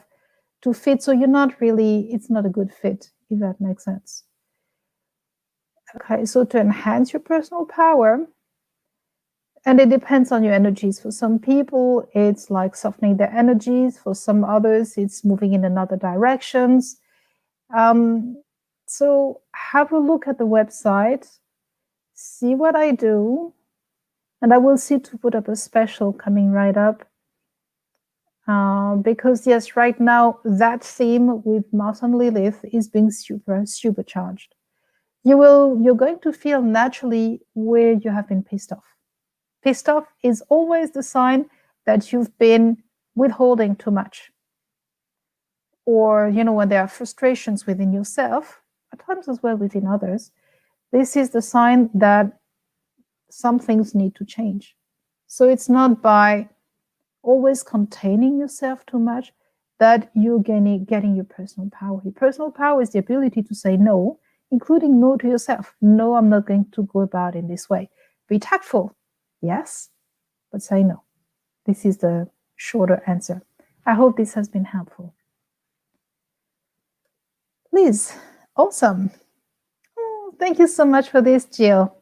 to fit. So it's not a good fit, if that makes sense. Okay, so to enhance your personal power, and it depends on your energies. For some people, it's like softening their energies. For some others, it's moving in another directions. So have a look at the website, see what I do, and I will see to put up a special coming right up. Because yes, right now that theme with Mars and Lilith is being supercharged. You're going to feel naturally where you have been pissed off. Pissed off is always the sign that you've been withholding too much. Or, when there are frustrations within yourself, at times as well within others, this is the sign that some things need to change. So it's not by always containing yourself too much that you're getting your personal power. Your personal power is the ability to say no, including no to yourself. No, I'm not going to go about in this way. Be tactful, yes, but say no. This is the shorter answer. I hope this has been helpful. Liz, awesome. Oh, thank you so much for this, Jill.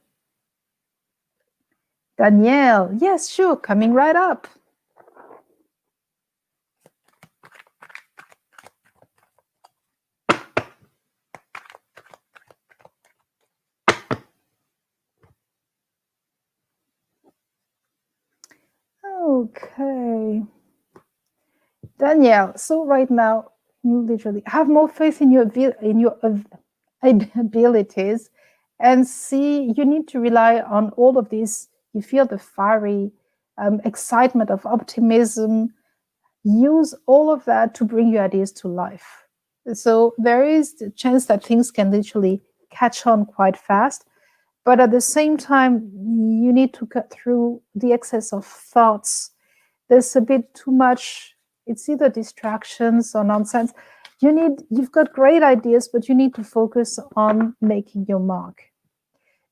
Danielle, yes, sure, coming right up. Okay. Danielle, so right now, you literally have more faith in your abilities and see you need to rely on all of this. You feel the fiery excitement of optimism. Use all of that to bring your ideas to life. So there is the chance that things can literally catch on quite fast. But at the same time, you need to cut through the excess of thoughts. There's a bit too much. It's either distractions or nonsense. You've got great ideas, but you need to focus on making your mark.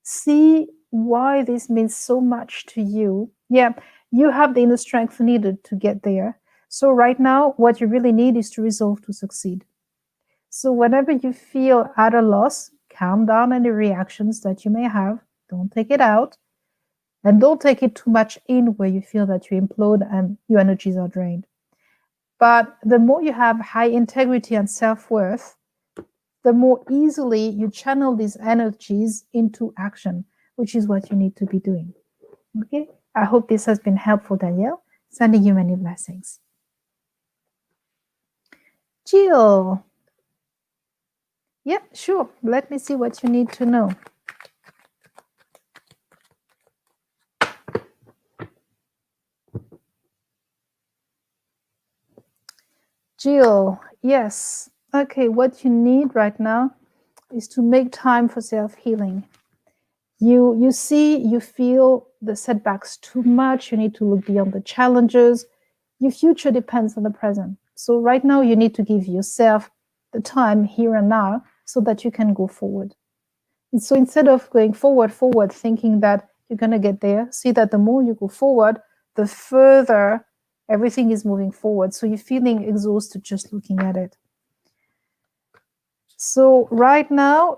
See why this means so much to you. Yeah, you have the inner strength needed to get there. So right now, what you really need is to resolve to succeed. So whenever you feel at a loss, calm down any reactions that you may have. Don't take it out. And don't take it too much in where you feel that you implode and your energies are drained. But the more you have high integrity and self-worth, the more easily you channel these energies into action, which is what you need to be doing. Okay? I hope this has been helpful, Danielle. Sending you many blessings. Jill. Yeah, sure. Let me see what you need to know. Jill, yes. Okay, what you need right now is to make time for self-healing. You see, you feel the setbacks too much. You need to look beyond the challenges. Your future depends on the present. So right now, you need to give yourself the time here and now so that you can go forward. And so instead of going forward, thinking that You're going to get there. See that the more you go forward, the further everything is moving forward. So you're feeling exhausted just looking at it. So right now,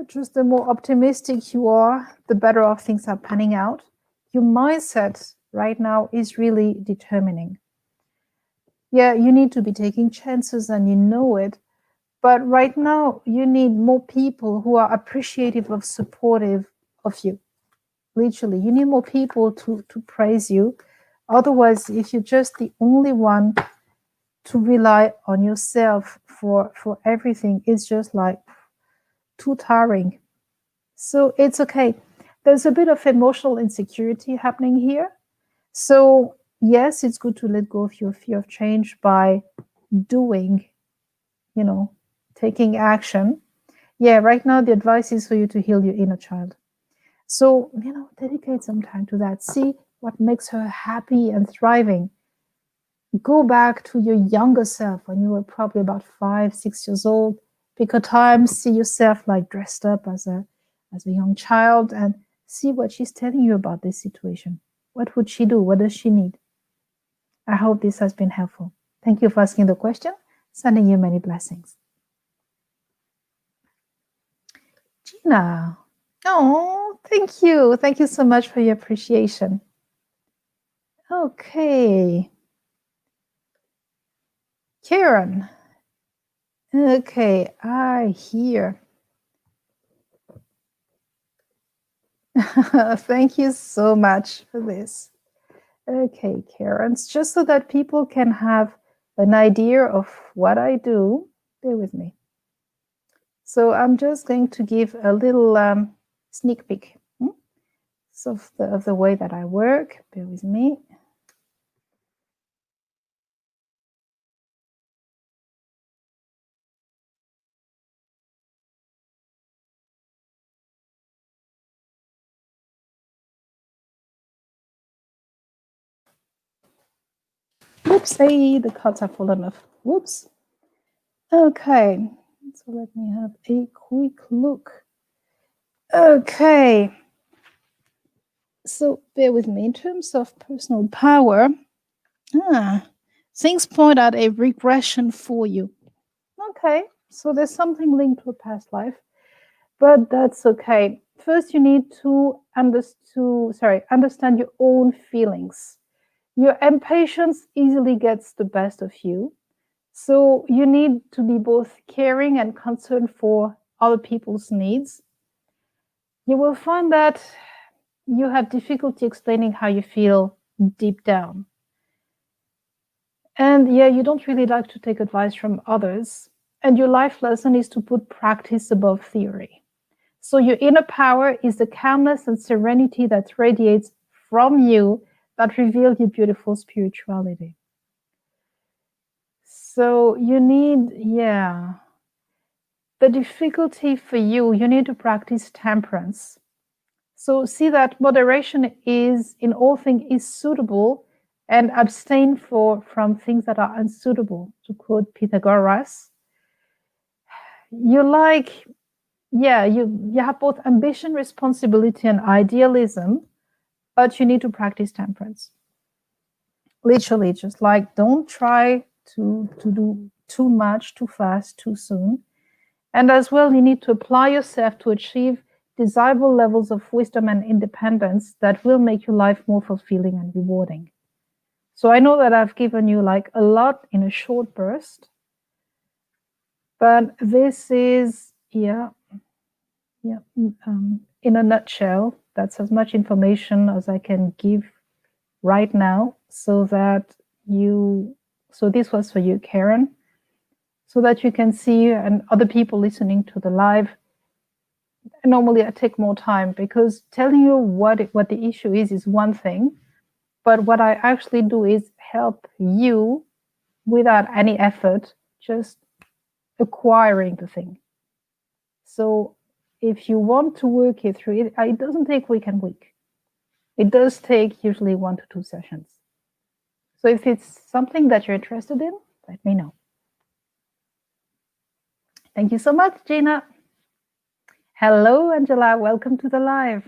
just the more optimistic you are, the better off things are panning out. Your mindset right now is really determining. Yeah, you need to be taking chances and you know it. But right now, you need more people who are appreciative of, supportive of you. Literally, you need more people to praise you. Otherwise, if you're just the only one to rely on yourself for everything, it's just like too tiring. So it's okay. There's a bit of emotional insecurity happening here. So yes, it's good to let go of your fear of change by doing, taking action. Yeah, right now the advice is for you to heal your inner child. So, dedicate some time to that. See what makes her happy and thriving. Go back to your younger self when you were probably about 5, 6 years old. Pick a time, see yourself like dressed up as a young child and see what she's telling you about this situation. What would she do? What does she need? I hope this has been helpful. Thank you for asking the question. Sending you many blessings. Gina. Oh, thank you. Thank you so much for your appreciation. Okay. Karen. Okay, I hear. Thank you so much for this. Okay, Karen, just so that people can have an idea of what I do, bear with me. So I'm just going to give a little sneak peek of the way that I work. Bear with me. Whoops, hey, the cards have fallen off. Whoops. Okay, so let me have a quick look. Okay, so bear with me. In terms of personal power, things point out a regression for you. Okay, so there's something linked to a past life, but that's okay. First, you need to understand your own feelings. Your impatience easily gets the best of you. So you need to be both caring and concerned for other people's needs. You will find that you have difficulty explaining how you feel deep down. And yeah, you don't really like to take advice from others. And your life lesson is to put practice above theory. So your inner power is the calmness and serenity that radiates from you that reveal your beautiful spirituality. So you need, the difficulty for you need to practice temperance. So see that moderation is in all things is suitable and abstain from things that are unsuitable, to quote Pythagoras. You have both ambition, responsibility, and idealism, but you need to practice temperance. Literally, just like don't try to do too much, too fast, too soon. And as well, you need to apply yourself to achieve desirable levels of wisdom and independence that will make your life more fulfilling and rewarding. So I know that I've given you like a lot in a short burst, but this is, in a nutshell, that's as much information as I can give right now, so this was for you, Karen, so that you can see, and other people listening to the live. Normally I take more time because telling you what the issue is one thing, but what I actually do is help you without any effort, just acquiring the thing. So if you want to work it through, it doesn't take week and week. It does take usually 1 to 2 sessions. So if it's something that you're interested in, let me know. Thank you so much, Gina. Hello, Angela. Welcome to the live.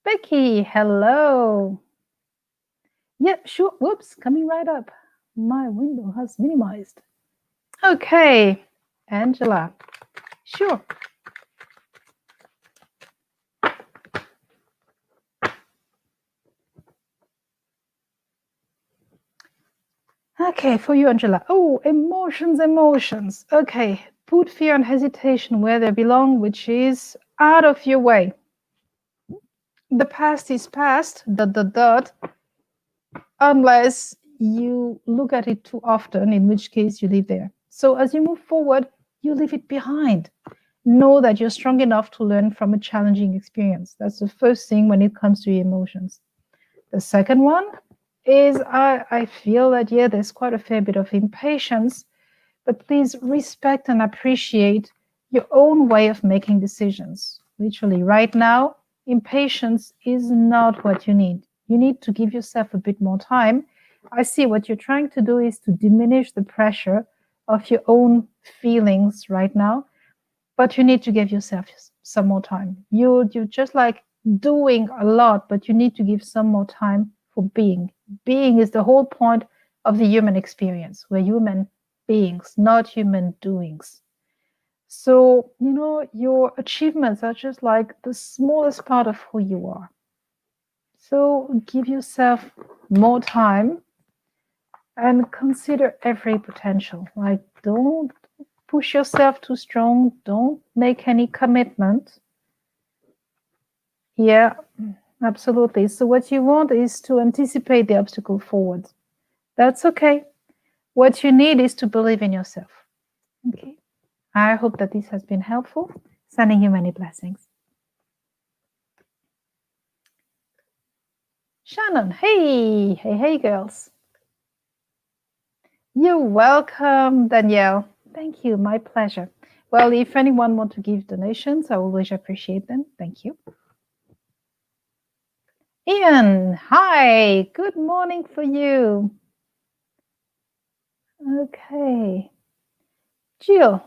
Becky, hello. Yeah, sure. Whoops, coming right up. My window has minimized. Okay, Angela. Sure. Okay, for you, Angela. Oh, emotions, emotions. Okay, put fear and hesitation where they belong, which is out of your way. The past is past, dot, unless you look at it too often, in which case you live there. So as you move forward, you leave it behind. Know that you're strong enough to learn from a challenging experience. That's the first thing when it comes to your emotions. The second one is I feel that, yeah, there's quite a fair bit of impatience, but please respect and appreciate your own way of making decisions. Literally, right now, impatience is not what you need. You need to give yourself a bit more time. I see what you're trying to do is to diminish the pressure of your own feelings right now, but you need to give yourself some more time. You're just like doing a lot, but you need to give some more time for being. Being is the whole point of the human experience. We're human beings, not human doings. So, your achievements are just like the smallest part of who you are. So, give yourself more time and consider every potential. Like, don't push yourself too strong, don't make any commitment. Yeah, absolutely. So, what you want is to anticipate the obstacle forward. That's okay. What you need is to believe in yourself. Okay. I hope that this has been helpful. Sending you many blessings. Shannon, hey, hey, hey, girls. You're welcome, Danielle. Thank you, my pleasure. Well, if anyone wants to give donations, I always appreciate them. Thank you. Ian, hi, good morning for you. Okay. Jill,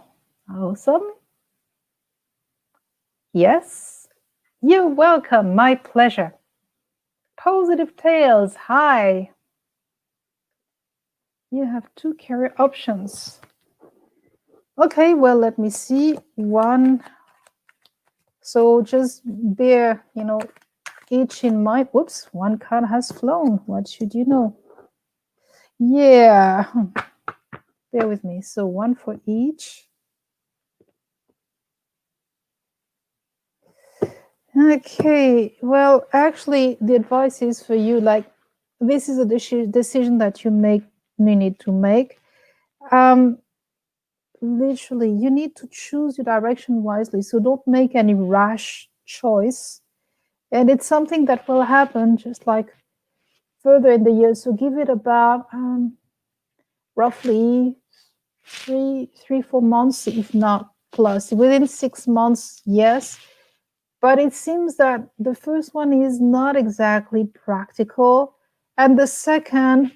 awesome. Yes, you're welcome, my pleasure. Positive Tales, hi. You have 2 career options. Okay, well, let me see. One. So just bear, each in mind. Whoops, one card has flown. What should you know? Yeah, bear with me. So one for each. Okay, well, actually, the advice is for you, like, this is a decision that you need to make. Literally, you need to choose your direction wisely. So don't make any rash choice. And it's something that will happen just like further in the year. So give it about roughly 4 months, if not plus. Within 6 months, yes. But it seems that the first one is not exactly practical. And the second,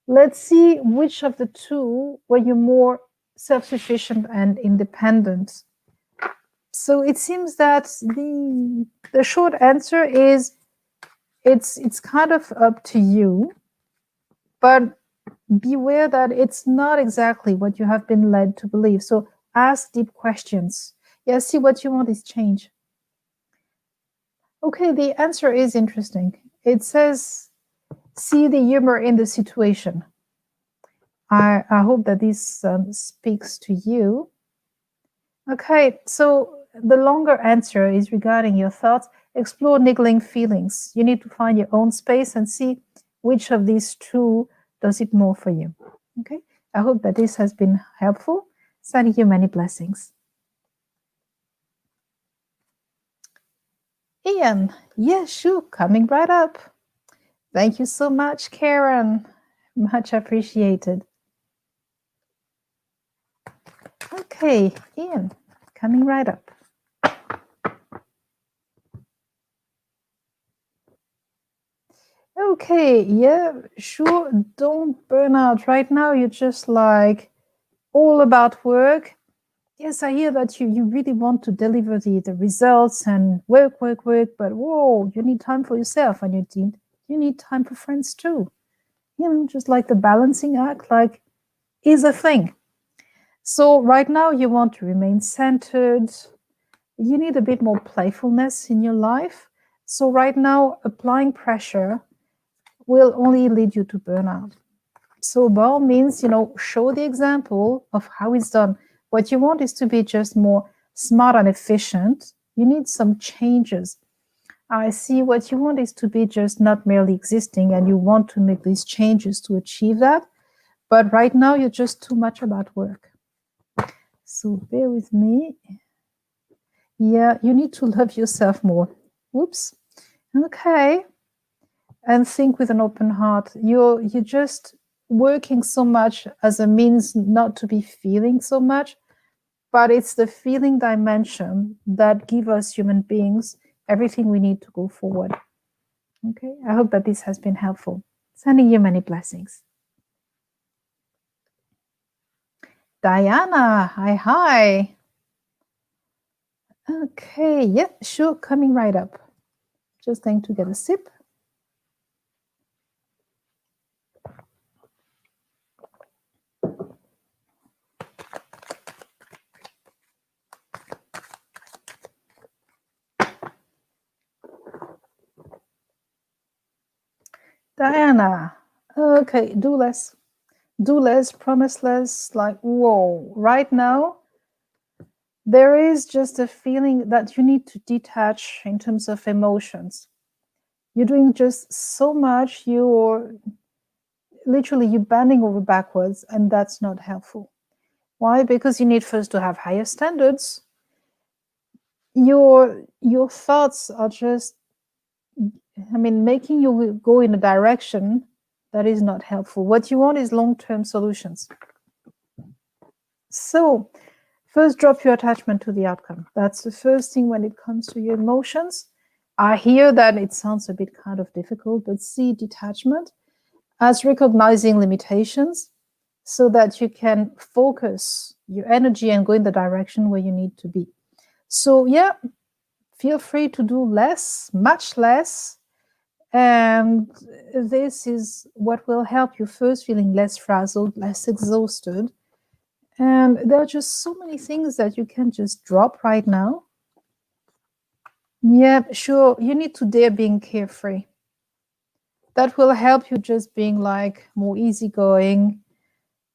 let's see which of the two were you more self-sufficient and independent. So it seems that the short answer is it's kind of up to you, but beware that it's not exactly what you have been led to believe. So ask deep questions. Yeah, see what you want is change. Okay, the answer is interesting. It says, see the humor in the situation. I hope that this speaks to you. Okay, so the longer answer is regarding your thoughts. Explore niggling feelings. You need to find your own space and see which of these two does it more for you. Okay, I hope that this has been helpful. Sending you many blessings. Ian, yeah, sure, coming right up. Thank you so much, Karen. Much appreciated. Okay, Ian, coming right up. Okay, yeah, sure. Don't burn out. Right now, you're just like all about work. yes, I hear that you really want to deliver the results and work, but whoa, you need time for yourself and you need time for friends too. Just like the balancing act, like, is a thing. So right now you want to remain centered. You need a bit more playfulness in your life. So right now, applying pressure will only lead you to burnout. So by all means, show the example of how it's done. What you want is to be just more smart and efficient. You need some changes. I see what you want is to be just not merely existing, and you want to make these changes to achieve that. But right now, you're just too much about work. So bear with me. Yeah, you need to love yourself more. Whoops. Okay. And think with an open heart. You're just working so much as a means not to be feeling so much, but it's the feeling dimension that give us human beings everything we need to go forward. Okay, I hope that this has been helpful. Sending you many blessings. Diana, hi. Okay, yeah, sure, coming right up. Just going to get a sip. Diana, okay, do less, promise less, like, whoa, right now, there is just a feeling that you need to detach in terms of emotions. You're doing just so much, you're bending over backwards, and that's not helpful. Why? Because you need first to have higher standards. Your thoughts are just, making you go in a direction that is not helpful. What you want is long-term solutions. So first, drop your attachment to the outcome. That's the first thing when it comes to your emotions. I hear that it sounds a bit kind of difficult, but see detachment as recognizing limitations so that you can focus your energy and go in the direction where you need to be. So yeah, feel free to do less, much less. And this is what will help you first feeling less frazzled, less exhausted. And there are just so many things that you can just drop right now. Yeah, sure. You need to dare being carefree. That will help you just being like more easygoing.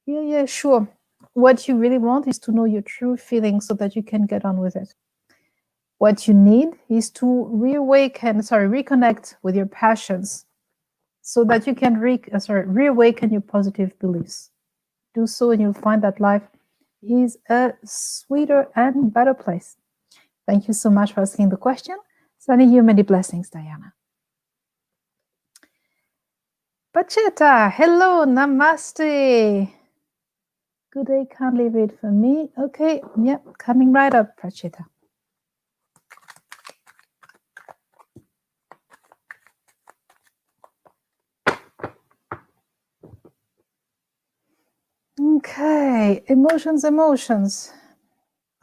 Yeah, sure. What you really want is to know your true feelings so that you can get on with it. What you need is to reconnect with your passions so that you can reawaken your positive beliefs. Do so and you'll find that life is a sweeter and better place. Thank you so much for asking the question. Sending you many blessings, Diana. Pacheta, hello, namaste. Good day, can't leave it for me. Okay, yep, coming right up, Pacheta. Okay, emotions.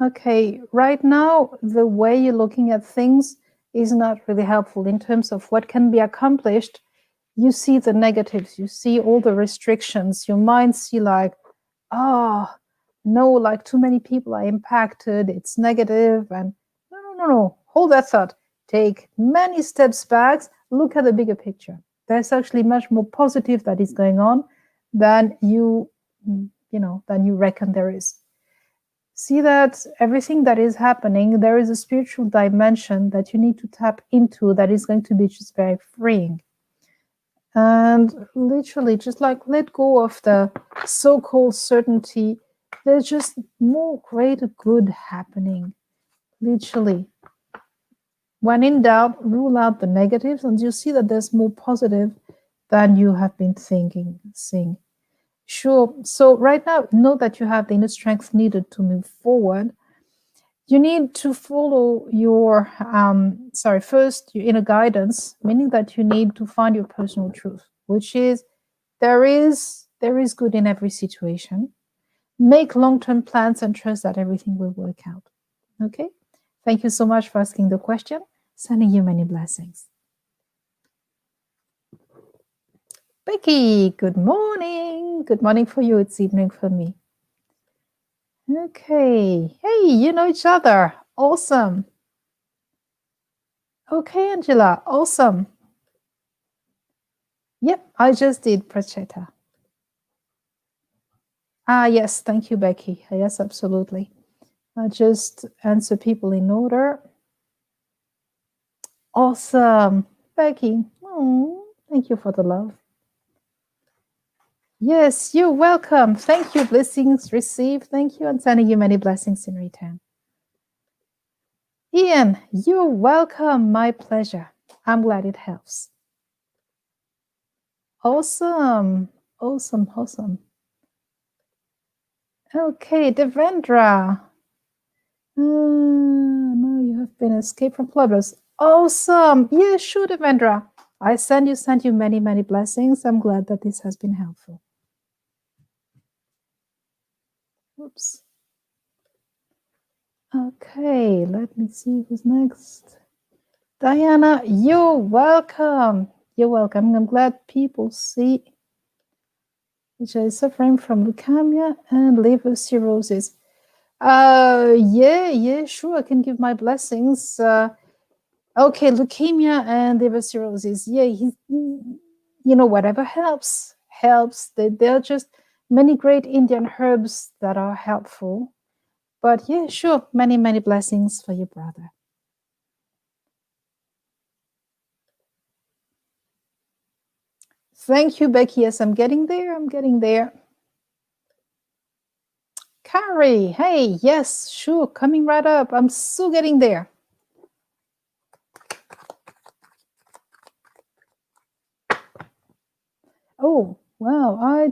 Okay, right now, the way you're looking at things is not really helpful in terms of what can be accomplished. You see the negatives, you see all the restrictions, your mind see like, oh, no, like too many people are impacted, it's negative, and no, hold that thought. Take many steps back, look at the bigger picture. There's actually much more positive that is going on than you reckon there is. See that everything that is happening, there is a spiritual dimension that you need to tap into that is going to be just very freeing. And literally just like let go of the so-called certainty. There's just more greater good happening. Literally. When in doubt, rule out the negatives and you see that there's more positive than you have been seeing. Sure. So right now, know that you have the inner strength needed to move forward. You need to follow your, first your inner guidance, meaning that you need to find your personal truth, which is there is good in every situation. Make long-term plans and trust that everything will work out. Okay? Thank you so much for asking the question. Sending you many blessings. Becky, good morning. Good morning for you. It's evening for me. Okay. Hey, you know each other. Awesome. Okay, Angela. Awesome. Yep, I just did, Pracheta. Ah, yes. Thank you, Becky. Yes, absolutely. I just answer people in order. Awesome. Becky. Oh, thank you for the love. Yes, you're welcome. Thank you. Blessings received. Thank you. And sending you many blessings in return. Ian, you're welcome. My pleasure. I'm glad it helps. Awesome. Awesome. Awesome. Okay, Devendra. No, you have been escaped from Clubhouse. Awesome. Yeah, sure, Devendra. I send you many, many blessings. I'm glad that this has been helpful. Oops. Okay, let me see who's next. Diana, you're welcome. You're welcome. I'm glad people see which is suffering from leukemia and liver cirrhosis. Yeah, sure. I can give my blessings. Okay, leukemia and liver cirrhosis. Yeah, whatever helps. There are just many great Indian herbs that are helpful. But yeah, sure. Many, many blessings for your brother. Thank you, Becky. Yes, I'm getting there. Carrie, hey, yes, sure. Coming right up. I'm still getting there. Oh, wow.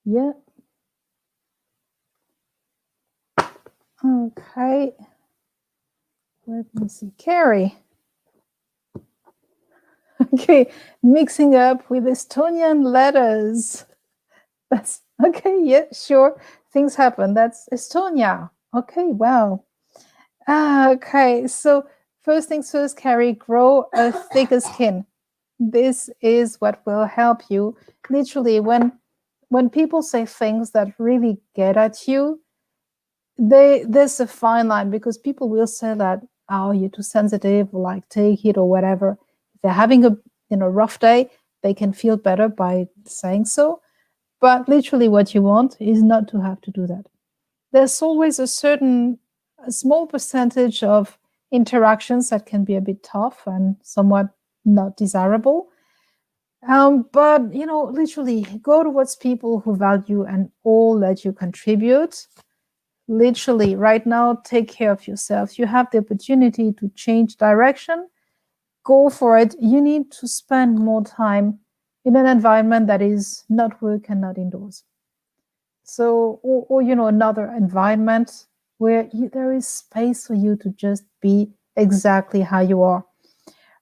Yeah. Okay. Let me see. Carrie. Okay. Mixing up with Estonian letters. That's okay. Yeah, sure. Things happen. That's Estonia. Okay. Wow. Okay. So, first things first, Carrie, grow a thicker skin. This is what will help you. Literally, when people say things that really get at you, there's a fine line because people will say that, oh, you're too sensitive, or like take it or whatever. If they're having a rough day, they can feel better by saying so. But literally what you want is not to have to do that. There's always a small percentage of interactions that can be a bit tough and somewhat not desirable. But literally go towards people who value and all that you contribute. Literally, right now, take care of yourself. You have the opportunity to change direction. Go for it. You need to spend more time in an environment that is not work and not indoors. So, or another environment where there is space for you to just be exactly how you are.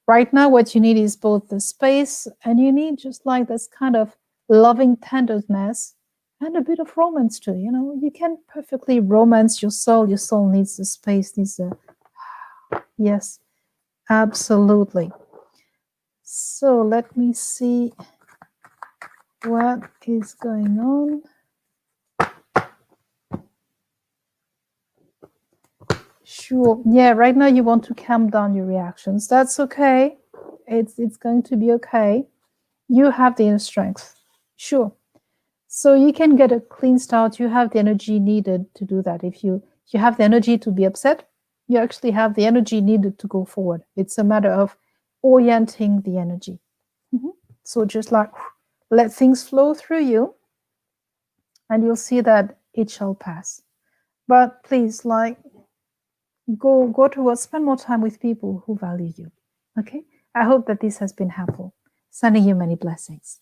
Right now, what you need is both the space and you need just like this kind of loving tenderness and a bit of romance too. You can perfectly romance your soul. Your soul needs the space, needs the. Yes, absolutely. So let me see what is going on. Sure. Yeah, right now you want to calm down your reactions. That's okay. It's going to be okay. You have the inner strength. Sure. So you can get a clean start. You have the energy needed to do that. If you have the energy to be upset, you actually have the energy needed to go forward. It's a matter of orienting the energy. So just like let things flow through you and you'll see that it shall pass. But please, like, go towards, spend more time with people who value you. Okay? I hope that this has been helpful. Sending you many blessings.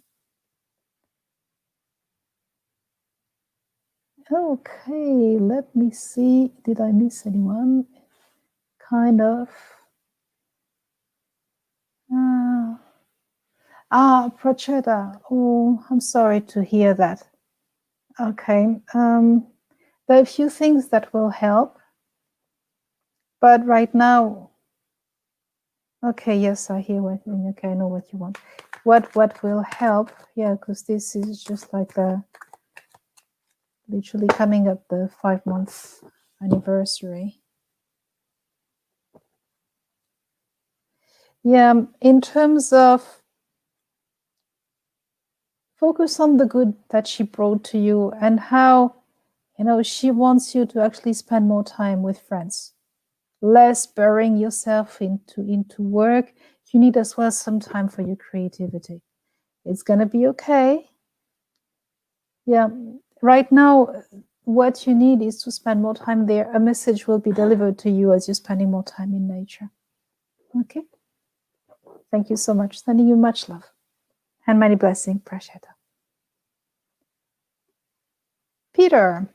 Okay, let me see. Did I miss anyone? Kind of. Ah, Pracheta. Oh, I'm sorry to hear that. Okay. There are a few things that will help, but right now, okay, yes, I hear what. Okay, I know what you want. What will help? Yeah, because this is just like literally coming up the 5-month anniversary. Yeah, in terms of focus on the good that she brought to you and how, she wants you to actually spend more time with friends, less burying yourself into work. You need as well some time for your creativity. It's going to be okay. Yeah. Right now, what you need is to spend more time there. A message will be delivered to you as you're spending more time in nature. Okay. Thank you so much. Sending you much love and many blessings, Prasheta. Peter,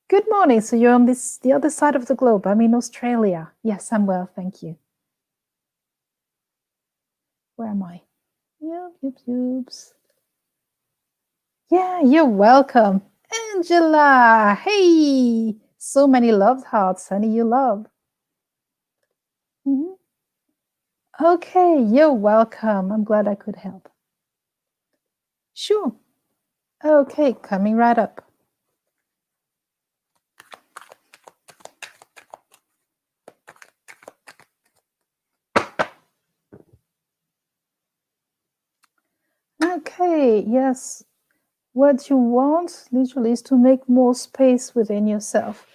good morning. So you're on the other side of the globe. I'm in Australia. Yes, I'm well. Thank you. Where am I? Oops. Yeah, you're welcome. Angela, hey, so many love hearts, honey, you love. Okay, you're welcome. I'm glad I could help. Sure. Okay, coming right up. Okay, yes. What you want literally is to make more space within yourself.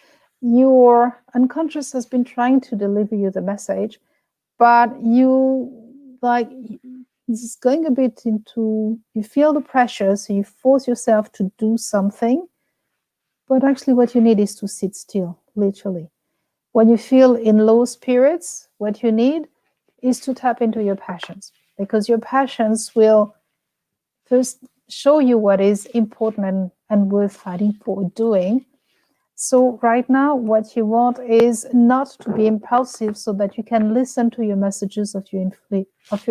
Your unconscious has been trying to deliver you the message, but it's going a bit into, you feel the pressure, so you force yourself to do something, but actually what you need is to sit still, literally. When you feel in low spirits, what you need is to tap into your passions, because your passions will first show you what is important and worth fighting for doing. So right now, what you want is not to be impulsive, so that you can listen to your messages of your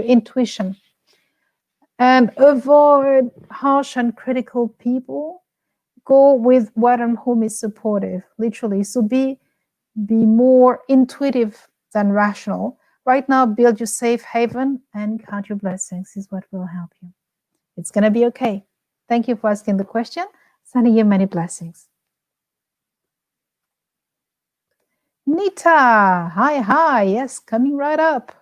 intuition, and avoid harsh and critical people. Go with what and whom is supportive, literally. So be more intuitive than rational. Right now, build your safe haven and count your blessings is what will help you. It's going to be okay. Thank you for asking the question. Sending you many blessings. Nita, hi. Yes, coming right up.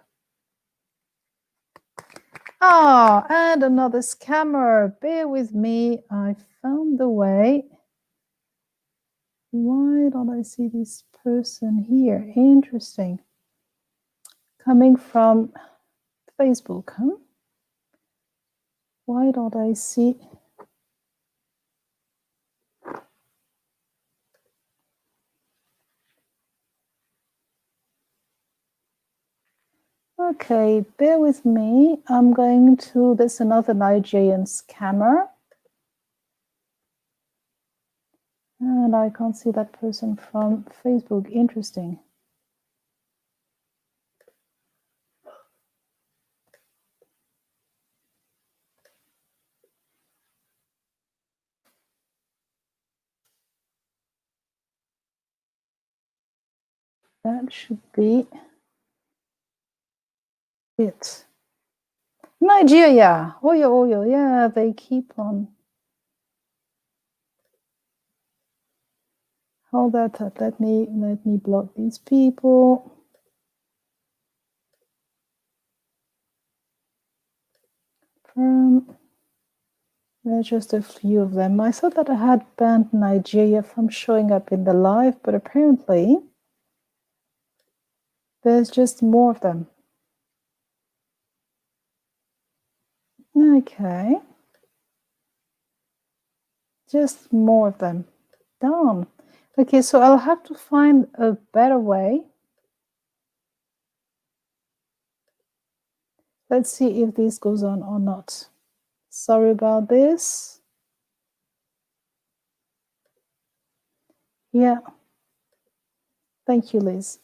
Oh, and another scammer. Bear with me. I found the way. Why don't I see this person here? Interesting. Coming from Facebook, huh? Why don't I see? Okay, bear with me. I'm going to, there's another Nigerian scammer. And I can't see that person from Facebook. Interesting. That should be it. Nigeria. Oyo. Yeah, they keep on. Hold that up. Let me block these people. There's just a few of them. I thought that I had banned Nigeria from showing up in the live, but apparently there's just more of them. Okay. Just more of them. Darn. Okay, so I'll have to find a better way. Let's see if this goes on or not. Sorry about this. Yeah. Thank you, Liz.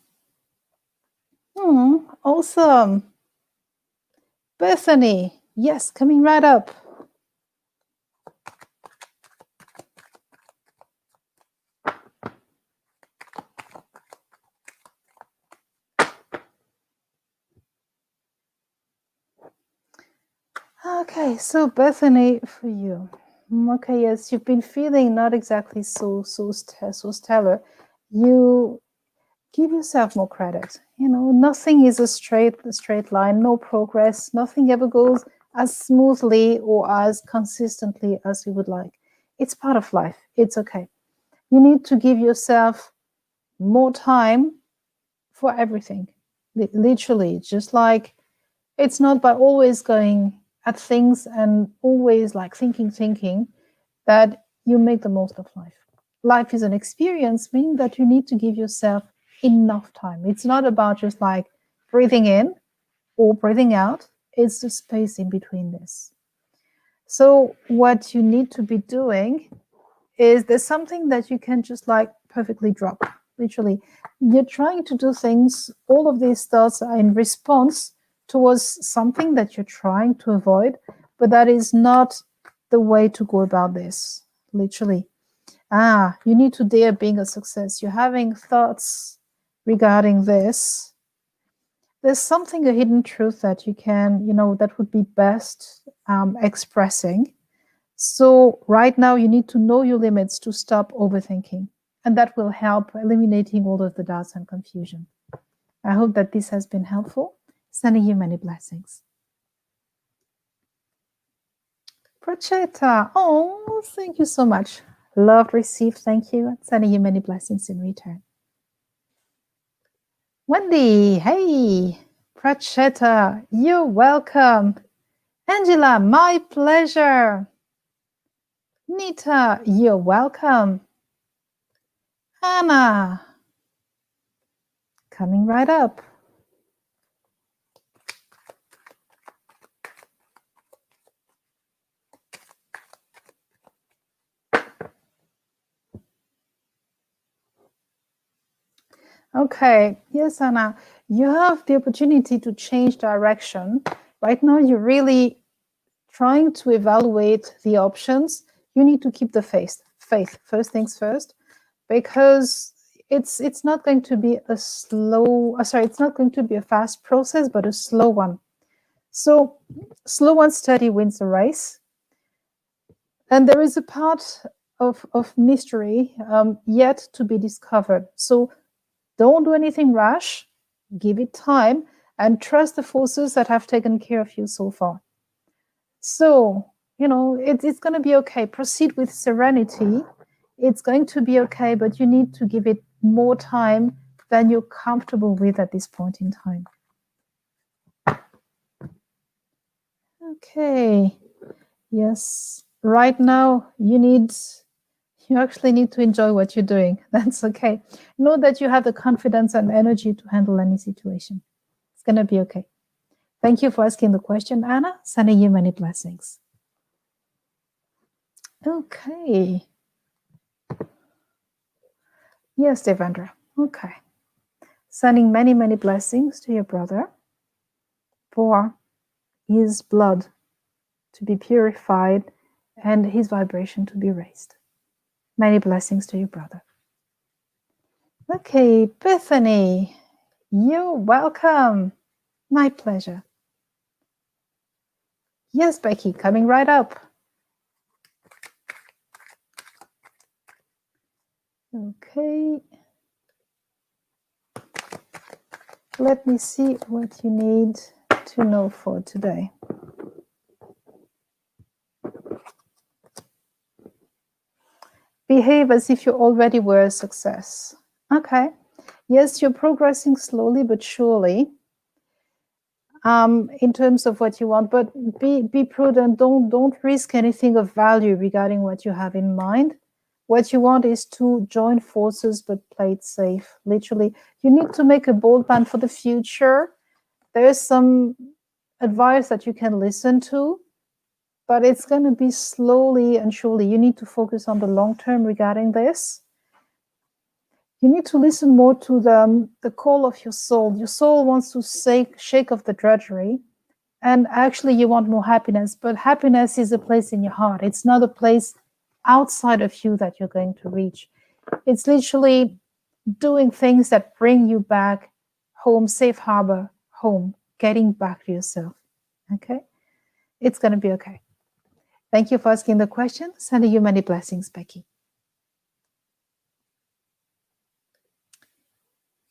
Awesome. Bethany, Yes, coming right up. Okay, so Bethany, for you. Okay, yes, you've been feeling not exactly so stellar. You give yourself more credit. You know, nothing is a straight line, no progress, nothing ever goes as smoothly or as consistently as you would like. It's part of life. It's okay. You need to give yourself more time for everything. Literally, just like it's not by always going at things and always like thinking that you make the most of life. Life is an experience, meaning that you need to give yourself enough time. It's not about just like breathing in or breathing out, it's the space in between this. So, what you need to be doing is there's something that you can just like perfectly drop. Literally, you're trying to do things, all of these thoughts are in response towards something that you're trying to avoid, but that is not the way to go about this. Literally, you need to dare being a success. You're having thoughts regarding this. There's something, a hidden truth that you can, that would be best expressing. So right now you need to know your limits to stop overthinking, and that will help eliminating all of the doubts and confusion. I hope that this has been helpful. Sending you many blessings. Procheta, oh, thank you so much. Love received, thank you. Sending you many blessings in return. Wendy, hey. Procheta, you're welcome. Angela, my pleasure. Nita, you're welcome. Anna, coming right up. Okay, yes, Anna, you have the opportunity to change direction. Right now, you're really trying to evaluate the options. You need to keep the faith. First things first, because it's not going to be a it's not going to be a fast process, but a slow one. So, slow and steady wins the race. And there is a part of mystery yet to be discovered. So, don't do anything rash, give it time, and trust the forces that have taken care of you so far. So, it's going to be okay. Proceed with serenity. It's going to be okay, but you need to give it more time than you're comfortable with at this point in time. Okay. Yes. Right now, you actually need to enjoy what you're doing. That's okay. Know that you have the confidence and energy to handle any situation. It's going to be okay. Thank you for asking the question, Anna. Sending you many blessings. Okay. Yes, Devendra. Okay. Sending many, many blessings to your brother for his blood to be purified and his vibration to be raised. Many blessings to your brother. Okay, Bethany, you're welcome. My pleasure. Yes, Becky, coming right up. Okay. Let me see what you need to know for today. Behave as if you already were a success. Okay. Yes, you're progressing slowly but surely in terms of what you want, but be prudent. Don't risk anything of value regarding what you have in mind. What you want is to join forces but play it safe. Literally, you need to make a bold plan for the future. There's some advice that you can listen to, but it's going to be slowly and surely. You need to focus on the long term regarding this. You need to listen more to the call of your soul. Your soul wants to shake off the drudgery And actually, you want more happiness, but happiness is a place in your heart. It's not a place outside of you that you're going to reach. It's literally doing things that bring you back home, safe harbor, home, getting back to yourself. Okay? It's going to be okay. Thank you for asking the question. Sending you many blessings, Becky.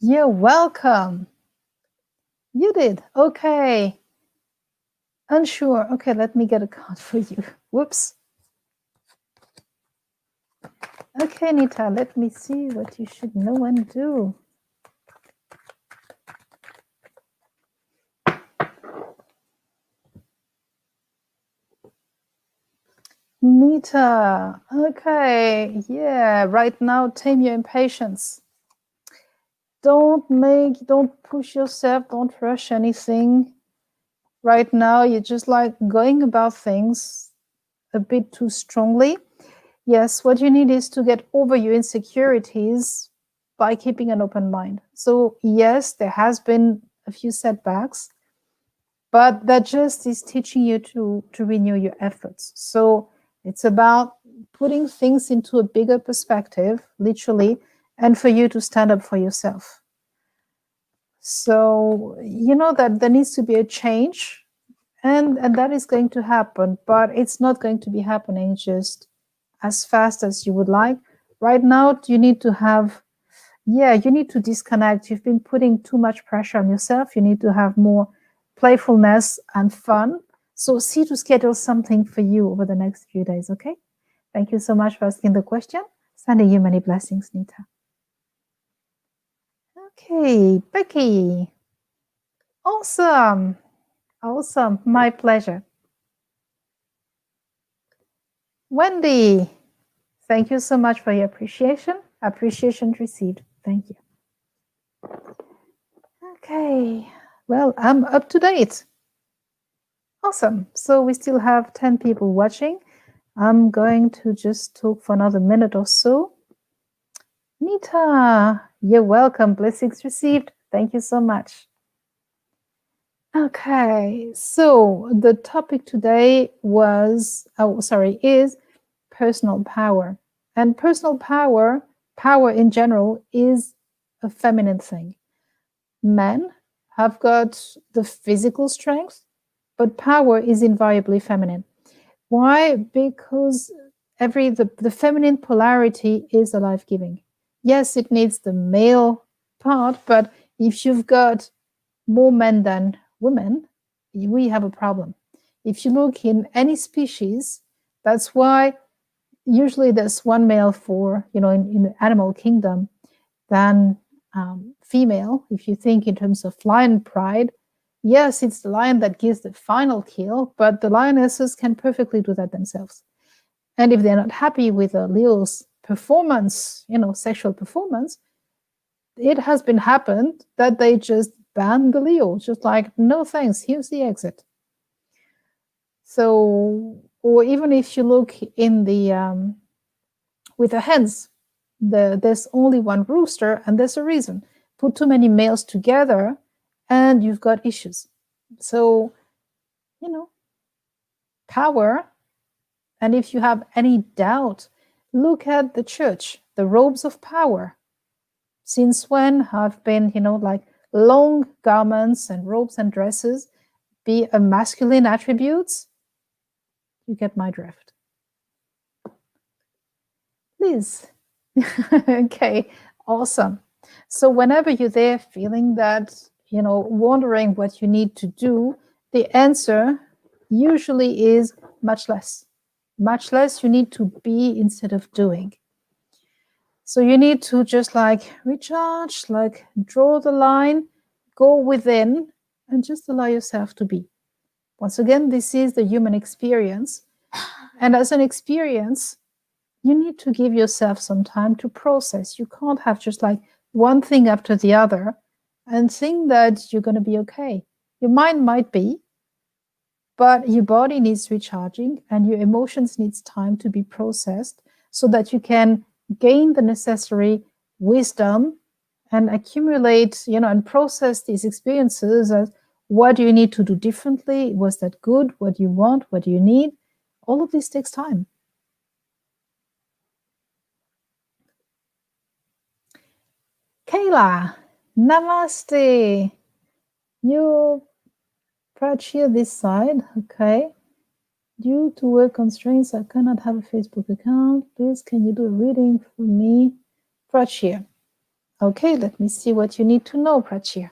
You're welcome. You did. Okay. Unsure. Okay, let me get a card for you. Whoops. Okay, Nita, let me see what you should know and do. Nita, okay, yeah, right now, tame your impatience. Don't push yourself, don't rush anything. Right now, you're just like going about things a bit too strongly. Yes, what you need is to get over your insecurities by keeping an open mind. So, yes, there has been a few setbacks, but that just is teaching you to renew your efforts. So, it's about putting things into a bigger perspective, literally, and for you to stand up for yourself. So, you know that there needs to be a change, and that is going to happen, but it's not going to be happening just as fast as you would like. Right now, you need to have, you need to disconnect. You've been putting too much pressure on yourself. You need to have more playfulness and fun. So see to schedule something for you over the next few days, okay? Thank you so much for asking the question. Sending you many blessings, Nita. Okay, Becky. Awesome. Awesome. My pleasure. Wendy. Thank you so much for your appreciation. Appreciation received. Thank you. Okay. Well, I'm up to date. Awesome. So we still have 10 people watching. I'm going to just talk for another minute or so. Nita, you're welcome. Blessings received. Thank you so much. Okay, so the topic today is personal power. And personal power, power in general, is a feminine thing. Men have got the physical strength, but power is invariably feminine. Why? Because the feminine polarity is a life-giving. Yes, it needs the male part, but if you've got more men than women, we have a problem. If you look in any species, that's why usually there's one male for, in the animal kingdom than female. If you think in terms of lion pride, yes, it's the lion that gives the final kill, but the lionesses can perfectly do that themselves. And if they're not happy with a Leo's performance, sexual performance, it has been happened that they just ban the Leo, just like, no thanks, here's the exit. So, or even if you look in the with the hens, there's only one rooster, and there's a reason. Put too many males together and you've got issues. So, power. And if you have any doubt, look at the church, the robes of power. Since when have been, like long garments and robes and dresses be a masculine attributes? You get my drift. Liz. Okay, awesome. So whenever you're there feeling that, wondering what you need to do, the answer usually is much less. Much less you need to be instead of doing. So you need to just like recharge, like draw the line, go within, and just allow yourself to be. Once again, this is the human experience. And as an experience, you need to give yourself some time to process. You can't have just like one thing after the other and think that you're going to be okay. Your mind might be, but your body needs recharging and your emotions needs time to be processed so that you can gain the necessary wisdom and accumulate, and process these experiences as What do you need to do differently? Was that good? What do you want? What do you need? All of this takes time. Kayla, namaste. You're here this side, okay. Due to work constraints, I cannot have a Facebook account. Please, can you do a reading for me? Prachir. Okay, let me see what you need to know, Prachir.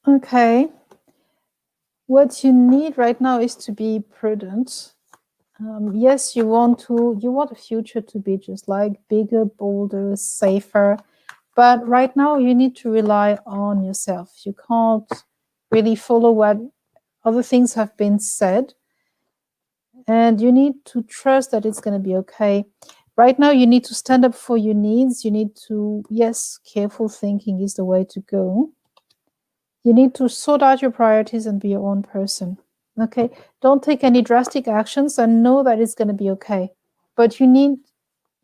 Okay. What you need right now is to be prudent. Yes, you want a future to be just like bigger, bolder, safer. But right now you need to rely on yourself. You can't really follow what other things have been said. And you need to trust that it's going to be okay. Right now you need to stand up for your needs. You need to, yes, careful thinking is the way to go. You need to sort out your priorities and be your own person. Okay, don't take any drastic actions and know that it's going to be okay. But you need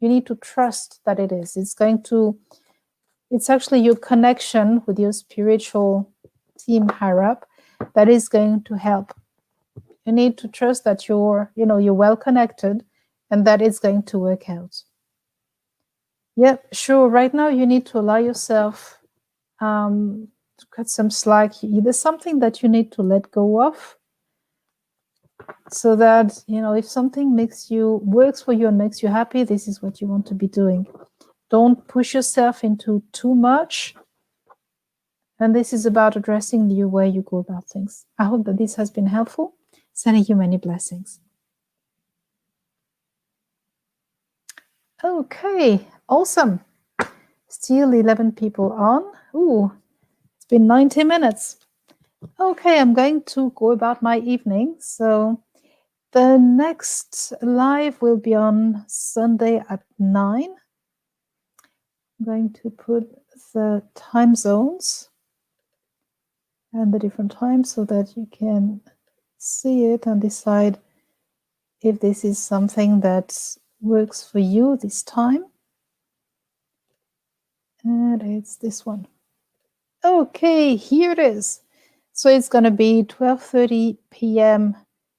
to trust that it is. It's actually your connection with your spiritual team higher up that is going to help. You need to trust that you're well connected and that it's going to work out. Yeah, sure. Right now you need to allow yourself to cut some slack. There's something that you need to let go of, so that if something works for you and makes you happy, this is what you want to be doing. Don't push yourself into too much. And this is about addressing the way you go about things. I hope that this has been helpful. Sending you many blessings. Okay, awesome. Still 11 people on. Ooh, it's been 90 minutes. Okay, I'm going to go about my evening. So the next live will be on Sunday at 9. I'm going to put the time zones and the different times so that you can see it and decide if this is something that works for you this time. And it's this one. Okay, here it is. So it's going to be 12:30 p.m.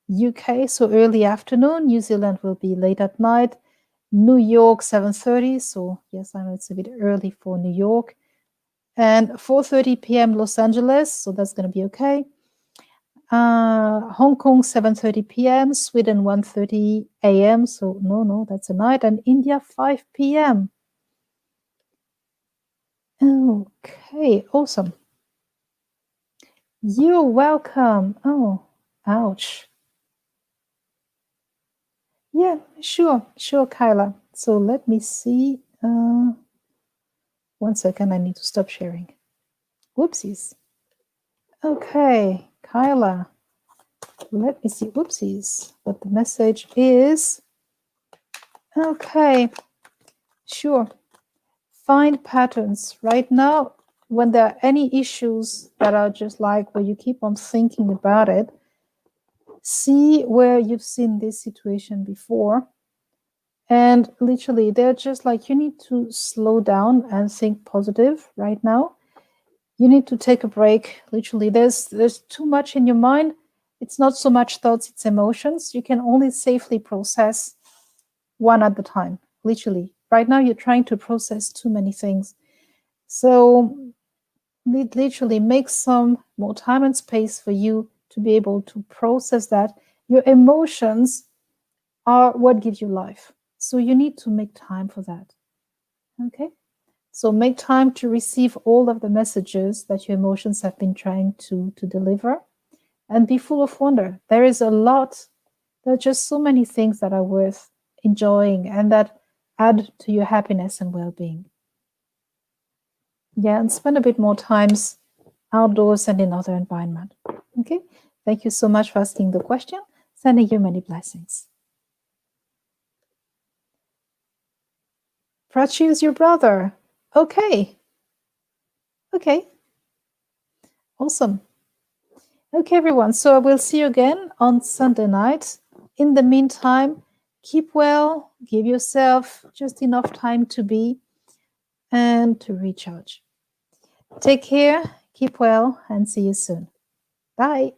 UK, so early afternoon. New Zealand will be late at night. New York 7:30, so yes, I know it's a bit early for New York. And 4:30 p.m. Los Angeles, so that's going to be okay. Hong Kong 7:30 p.m. Sweden 1:30 a.m. So no, that's a night. And India 5 p.m. Okay, awesome. You're welcome. Oh, ouch. Yeah, sure, Kyla. So let me see. 1 second, I need to stop sharing. Whoopsies. Okay, Kyla. Let me see. Whoopsies. But the message is, okay, sure. Find patterns. Right now, when there are any issues that are just like where you keep on thinking about it, see where you've seen this situation before. And literally, they're just like, you need to slow down and think positive right now. You need to take a break. Literally, there's too much in your mind. It's not so much thoughts, it's emotions. You can only safely process one at a time. Literally, right now, you're trying to process too many things. So literally make some more time and space for you to be able to process that. Your emotions are what gives you life. So you need to make time for that. Okay? So make time to receive all of the messages that your emotions have been trying to deliver, and be full of wonder. There are just so many things that are worth enjoying and that add to your happiness and well-being. Yeah, and spend a bit more times outdoors and in other environment. Okay? Thank you so much for asking the question. Sending you many blessings. Prachi is your brother. Okay. Awesome. Okay, everyone. So I will see you again on Sunday night in the meantime, keep well, give yourself just enough time to be and to recharge. Take care, keep well, and see you soon. Bye.